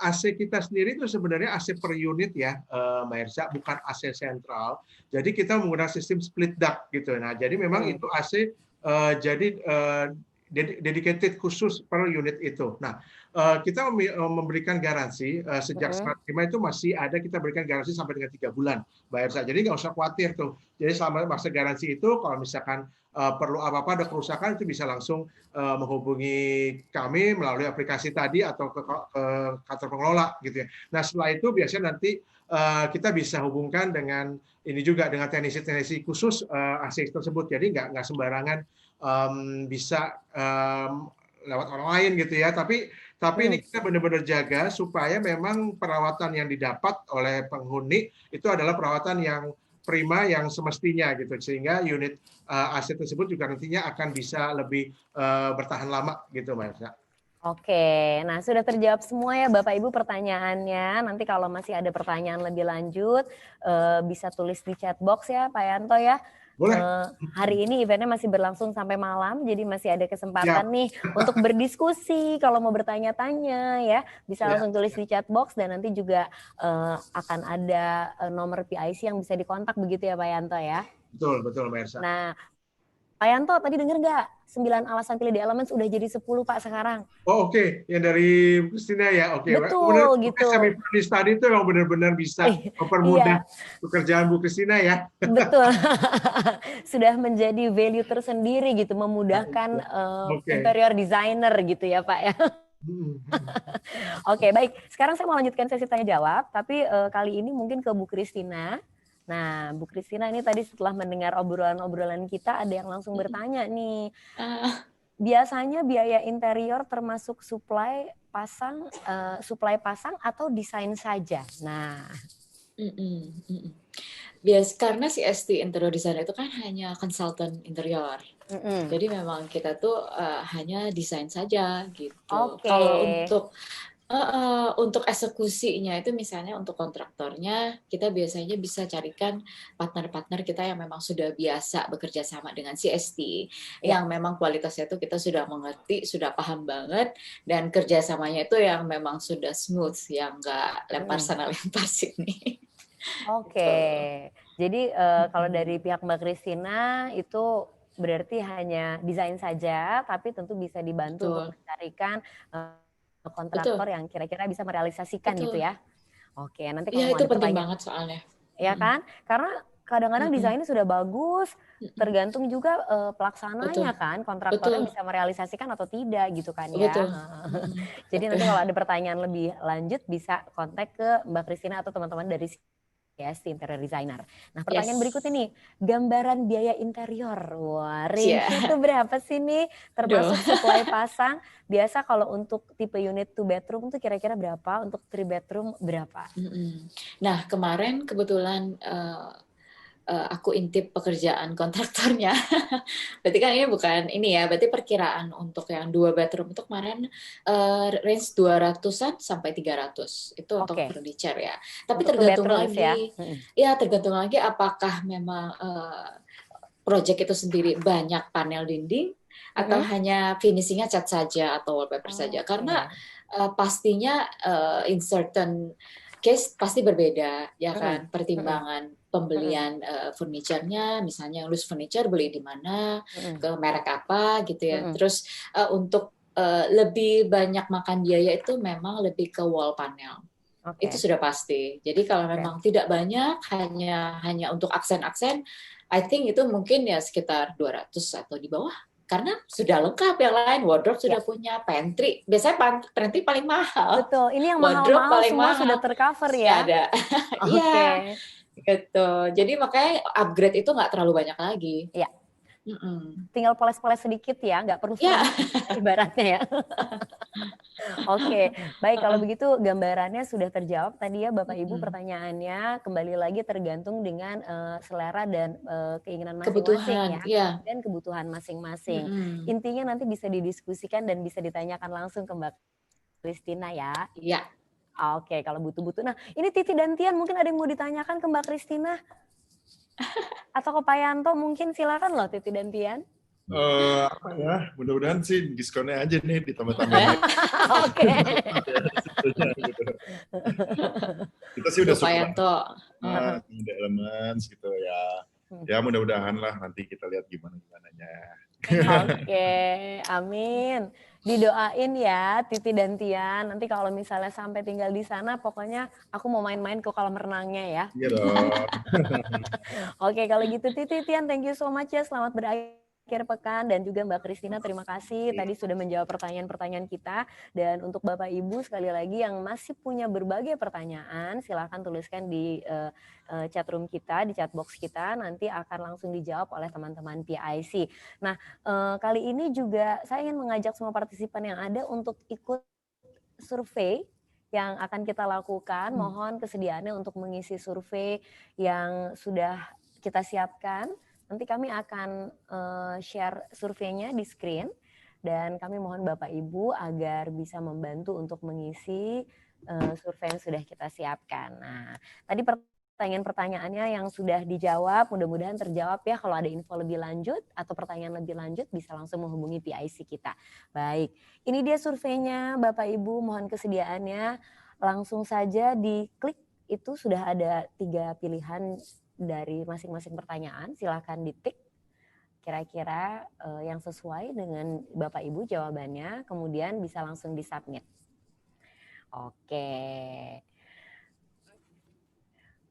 AC kita sendiri itu sebenarnya AC per unit ya Mbak Ersa, bukan AC sentral. Jadi kita menggunakan sistem split duct gitu. Nah, jadi memang itu AC dedicated khusus per unit itu. Nah, kita memberikan garansi sejak Smart Klima itu masih ada, kita berikan garansi sampai dengan 3 bulan, Mbak Ersa. Jadi nggak usah khawatir tuh. Jadi selama masa garansi itu, kalau misalkan perlu apa-apa ada kerusakan, itu bisa langsung menghubungi kami melalui aplikasi tadi atau ke kantor pengelola gitu ya. Nah setelah itu biasanya nanti kita bisa hubungkan dengan ini juga dengan teknisi khusus AC tersebut. Jadi nggak sembarangan bisa lewat orang lain gitu ya. Tapi ini kita benar-benar jaga supaya memang perawatan yang didapat oleh penghuni itu adalah perawatan yang prima, yang semestinya gitu, sehingga unit AC tersebut juga nantinya akan bisa lebih bertahan lama gitu Mbak Elsa. Oke, nah sudah terjawab semua ya Bapak Ibu pertanyaannya. Nanti kalau masih ada pertanyaan lebih lanjut bisa tulis di chat box ya Pak Yanto ya. Boleh. Hari ini eventnya masih berlangsung sampai malam, jadi masih ada kesempatan nih untuk berdiskusi. Kalau mau bertanya-tanya ya, bisa langsung tulis di chat box, dan nanti juga akan ada nomor PIC yang bisa dikontak begitu ya Pak Yanto ya. Betul Mbak Ersa. Nah, Pak Yanto tadi dengar nggak 9 alasan pilih di Elements udah jadi 10 Pak sekarang? Oh oke. Yang dari Christina ya, oke. Betul gitu. Semi-furnished tadi itu yang benar-benar bisa mempermudah pekerjaan Bu Christina ya. Betul. Sudah menjadi value tersendiri gitu, memudahkan interior designer gitu ya Pak ya. Oke, baik. Sekarang saya mau lanjutkan sesi tanya jawab, tapi kali ini mungkin ke Bu Christina. Nah, Bu Christina ini tadi setelah mendengar obrolan-obrolan kita, ada yang langsung bertanya nih. Biasanya biaya interior termasuk supply pasang atau desain saja? Nah, karena si ST interior designer itu kan hanya konsultan interior. Jadi memang kita tuh hanya desain saja gitu. Kalau untuk eksekusinya itu misalnya untuk kontraktornya, kita biasanya bisa carikan partner-partner kita yang memang sudah biasa bekerja sama dengan CST, yang memang kualitasnya itu kita sudah mengerti, sudah paham banget, dan kerjasamanya itu yang memang sudah smooth, yang nggak lempar sana lempar sini. Jadi kalau dari pihak Mbak Christina itu berarti hanya desain saja, tapi tentu bisa dibantu untuk mencarikan kontraktor yang kira-kira bisa merealisasikan gitu ya. Oke, nanti kalau itu penting banget soalnya. Ya kan? Karena kadang-kadang desainnya sudah bagus, tergantung juga pelaksananya kan, kontraktornya bisa merealisasikan atau tidak gitu kan ya. Jadi nanti kalau ada pertanyaan lebih lanjut bisa kontak ke Mbak Christina atau teman-teman dari CST Interior Designer. Nah, pertanyaan Yes. berikut ini, gambaran biaya interior. Wah, range Cia. itu berapa sih nih? Termasuk supply pasang. Biasa kalau untuk tipe unit 2 bedroom tuh kira-kira berapa? Untuk 3 bedroom berapa? Nah, kemarin kebetulan aku intip pekerjaan kontraktornya. Berarti kan ini bukan ini ya, berarti perkiraan untuk yang 2 bedroom itu kemarin range 200-an sampai 300. Itu untuk Oke. furniture ya. Tapi Untuk tergantung bedrooms lagi, ya tergantung lagi apakah memang project itu sendiri banyak panel dinding atau hanya finishingnya cat saja atau wallpaper saja. Karena pastinya in certain case pasti berbeda ya kan, pertimbangan pembelian furniture-nya, misalnya loose furniture beli di mana, ke merek apa gitu ya. Terus untuk lebih banyak makan biaya itu memang lebih ke wall panel. Itu sudah pasti. Jadi kalau memang tidak banyak, hanya untuk aksen-aksen, I think itu mungkin ya sekitar 200 atau di bawah. Karena sudah lengkap yang lain, wardrobe sudah punya, pantry. Biasanya pantry paling mahal. Betul, ini yang Wardrobe mahal-mahal paling semua mahal. sudah tercover ya. Ada. Iya. Gitu. Jadi makanya upgrade itu nggak terlalu banyak lagi. Iya. Tinggal poles-poles sedikit ya, nggak perlu ibaratnya ya. Oke, baik kalau begitu gambarannya sudah terjawab tadi ya Bapak Ibu pertanyaannya. Kembali lagi tergantung dengan selera dan keinginan masing-masing ya, dan kebutuhan masing-masing. Intinya nanti bisa didiskusikan dan bisa ditanyakan langsung ke Mbak Christina ya. Iya. Oke, kalau butuh-butuh. Nah, ini Titi dan Tian mungkin ada yang mau ditanyakan ke Mbak Christina? Atau ke Pak Yanto mungkin, silakan loh Titi dan Tian. Apa ya, mudah-mudahan sih diskonnya aja nih ditambah-tambahin. Oke. Kita sih udah Pak Yanto. Ada Elements gitu ya. Ya mudah-mudahan lah nanti kita lihat gimana-gimananya. Oke, amin. Didoain ya Titi dan Tian. Nanti kalau misalnya sampai tinggal di sana, pokoknya aku mau main-main ke kolam renangnya ya. Iya dong. Oke, kalau gitu Titi, Tian, thank you so much ya. Selamat berakhir pekan, dan juga Mbak Christina terima kasih tadi sudah menjawab pertanyaan-pertanyaan kita. Dan untuk Bapak Ibu sekali lagi yang masih punya berbagai pertanyaan, silakan tuliskan di chat room kita, di chat box kita, nanti akan langsung dijawab oleh teman-teman PIC. Nah, kali ini juga saya ingin mengajak semua partisipan yang ada untuk ikut survei yang akan kita lakukan. Mohon kesediaannya untuk mengisi survei yang sudah kita siapkan. Nanti kami akan share surveinya di screen, dan kami mohon Bapak Ibu agar bisa membantu untuk mengisi survei yang sudah kita siapkan. Nah, tadi pertanyaan-pertanyaannya yang sudah dijawab, mudah-mudahan terjawab ya. Kalau ada info lebih lanjut atau pertanyaan lebih lanjut bisa langsung menghubungi PIC kita. Baik, ini dia surveinya Bapak Ibu, mohon kesediaannya. Langsung saja diklik, itu sudah ada 3 pilihan dari masing-masing pertanyaan, silakan ditik kira-kira yang sesuai dengan Bapak Ibu jawabannya, kemudian bisa langsung disubmit. Oke.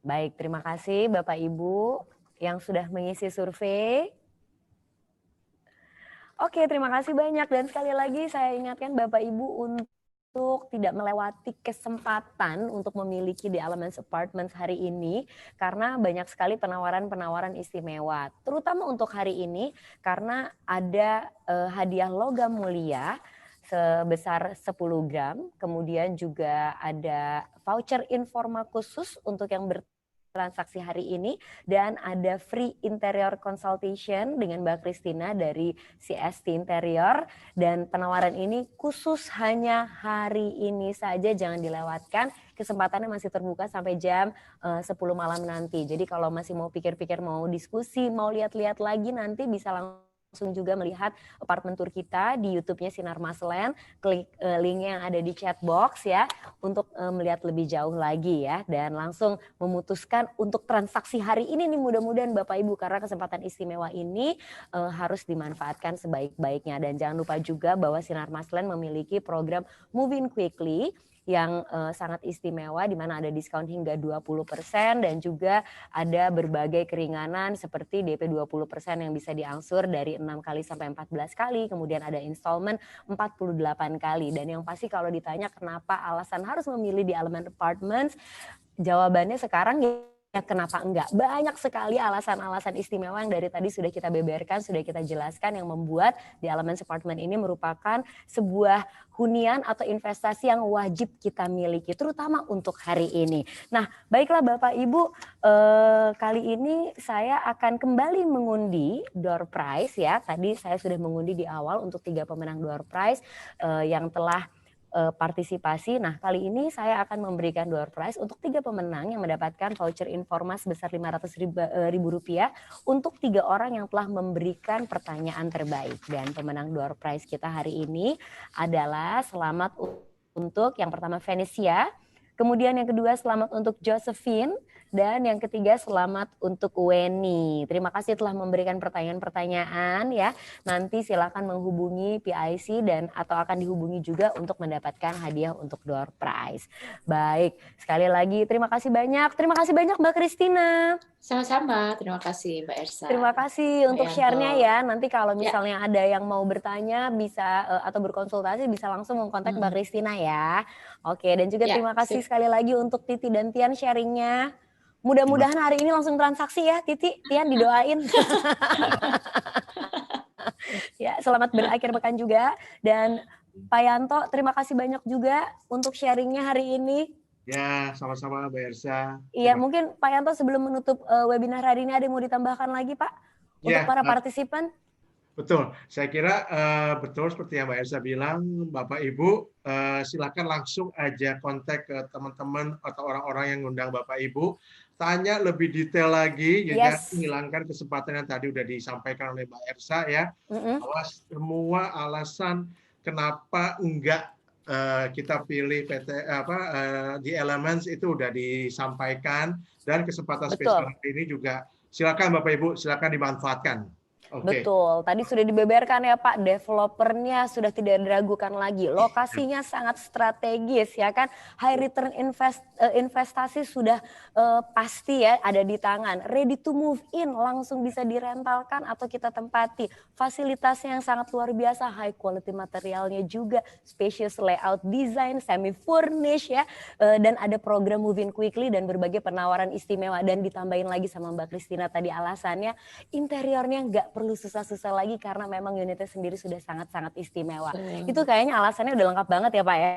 Baik, terima kasih Bapak Ibu yang sudah mengisi survei. Oke, terima kasih banyak, dan sekali lagi saya ingatkan Bapak Ibu untuk tidak melewati kesempatan untuk memiliki The Elements Apartments hari ini, karena banyak sekali penawaran-penawaran istimewa, terutama untuk hari ini karena ada hadiah logam mulia sebesar 10 gram, kemudian juga ada voucher Informa khusus untuk yang bertransaksi hari ini, dan ada free interior consultation dengan Mbak Christina dari CST Interior, dan penawaran ini khusus hanya hari ini saja, jangan dilewatkan, kesempatannya masih terbuka sampai jam 10 malam nanti. Jadi kalau masih mau pikir-pikir, mau diskusi, mau lihat-lihat lagi, nanti bisa langsung juga melihat apartemen tour kita di YouTube-nya Sinar Maslen, klik linknya yang ada di chat box ya, untuk melihat lebih jauh lagi ya, dan langsung memutuskan untuk transaksi hari ini nih, mudah-mudahan Bapak Ibu, karena kesempatan istimewa ini harus dimanfaatkan sebaik-baiknya. Dan jangan lupa juga bahwa Sinar Maslen memiliki program Move In Quickly yang sangat istimewa, di mana ada diskon hingga 20%, dan juga ada berbagai keringanan seperti DP 20% yang bisa diangsur dari 6 kali sampai 14 kali, kemudian ada installment 48 kali. Dan yang pasti kalau ditanya kenapa alasan harus memilih di Element Apartments, jawabannya sekarang Ya kenapa enggak? Banyak sekali alasan-alasan istimewa yang dari tadi sudah kita beberkan, sudah kita jelaskan yang membuat The Elements Apartment ini merupakan sebuah hunian atau investasi yang wajib kita miliki, terutama untuk hari ini. Nah, baiklah Bapak Ibu, kali ini saya akan kembali mengundi door prize ya. Tadi saya sudah mengundi di awal untuk 3 pemenang door prize yang telah partisipasi. Nah, kali ini saya akan memberikan door prize untuk 3 pemenang yang mendapatkan voucher Informa sebesar Rp500.000 untuk 3 orang yang telah memberikan pertanyaan terbaik. Dan pemenang door prize kita hari ini adalah selamat untuk yang pertama Venesia, kemudian yang kedua selamat untuk Josephine, dan yang ketiga selamat untuk Weni. Terima kasih telah memberikan pertanyaan-pertanyaan ya. Nanti silakan menghubungi PIC dan atau akan dihubungi juga untuk mendapatkan hadiah untuk door prize. Baik, sekali lagi terima kasih banyak. Terima kasih banyak Mbak Christina. Sama-sama, terima kasih Mbak Ersa. Terima kasih untuk share-nya ya. Nanti kalau misalnya ada yang mau bertanya bisa atau berkonsultasi bisa langsung mengkontak Mbak Christina ya. Oke, dan juga terima kasih sekali lagi untuk Titi dan Tian sharingnya. Mudah-mudahan hari ini langsung transaksi ya, Titi, Tian didoain. Ya, selamat berakhir pekan juga. Dan Pak Yanto, terima kasih banyak juga untuk sharingnya hari ini. Ya, sama-sama Mbak Ersa. Iya, mungkin Pak Yanto sebelum menutup webinar hari ini ada yang mau ditambahkan lagi Pak? Untuk para partisipan? Betul, saya kira betul seperti yang Mbak Ersa bilang, Bapak Ibu silakan langsung aja kontak ke teman-teman atau orang-orang yang ngundang Bapak Ibu, tanya lebih detail lagi, jangan menghilangkan kesempatan yang tadi udah disampaikan oleh Mbak Ersa ya, bahwa semua alasan kenapa enggak kita pilih The Elements itu udah disampaikan, dan kesempatan spesial ini juga silakan Bapak Ibu silakan dimanfaatkan. Okay. Betul, tadi sudah dibeberkan ya Pak, developernya sudah tidak diragukan lagi, lokasinya sangat strategis ya kan, high return investasi sudah pasti ya ada di tangan, ready to move in, langsung bisa direntalkan atau kita tempati, fasilitasnya yang sangat luar biasa, high quality materialnya juga, spacious layout design, semi furnish ya, dan ada program move in quickly dan berbagai penawaran istimewa, dan ditambahin lagi sama Mbak Christina tadi alasannya, interiornya nggak perlu susah-susah lagi karena memang unitnya sendiri sudah sangat-sangat istimewa. Itu kayaknya alasannya udah lengkap banget ya Pak ya.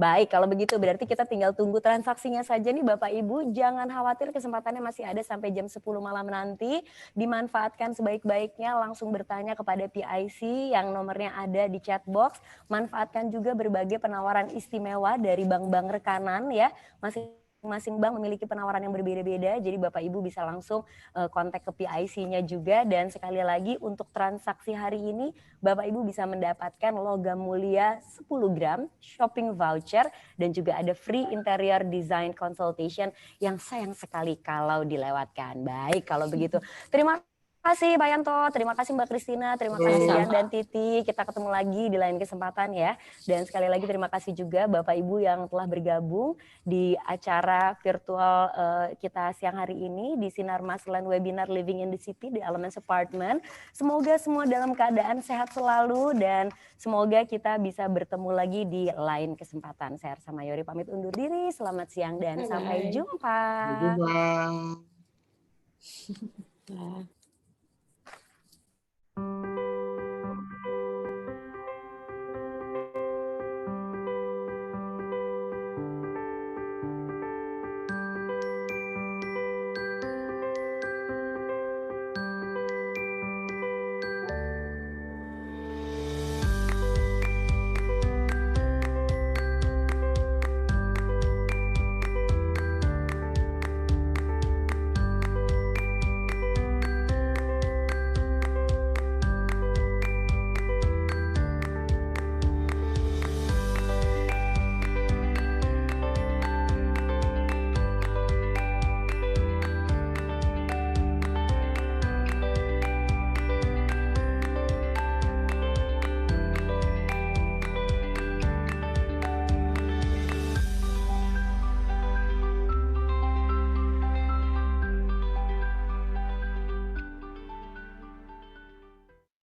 Baik, kalau begitu berarti kita tinggal tunggu transaksinya saja nih Bapak Ibu. Jangan khawatir, kesempatannya masih ada sampai jam 10 malam nanti. Dimanfaatkan sebaik-baiknya, langsung bertanya kepada PIC yang nomornya ada di chat box. Manfaatkan juga berbagai penawaran istimewa dari bank-bank rekanan ya. Masing-masing bank memiliki penawaran yang berbeda-beda, jadi Bapak Ibu bisa langsung kontak ke PIC-nya juga. Dan sekali lagi untuk transaksi hari ini Bapak Ibu bisa mendapatkan logam mulia 10 gram, shopping voucher, dan juga ada free interior design consultation yang sayang sekali kalau dilewatkan. Baik, kalau begitu terima kasih Pak Yanto, terima kasih Mbak Christina, terima kasih Tian dan Titi. Kita ketemu lagi di lain kesempatan ya. Dan sekali lagi terima kasih juga Bapak Ibu yang telah bergabung di acara virtual kita siang hari ini di Sinar Maslan Webinar Living in the City di Elements Apartment. Semoga semua dalam keadaan sehat selalu dan semoga kita bisa bertemu lagi di lain kesempatan. Saya Ersa Mayori pamit undur diri. Selamat siang dan sampai jumpa. Sampai jumpa.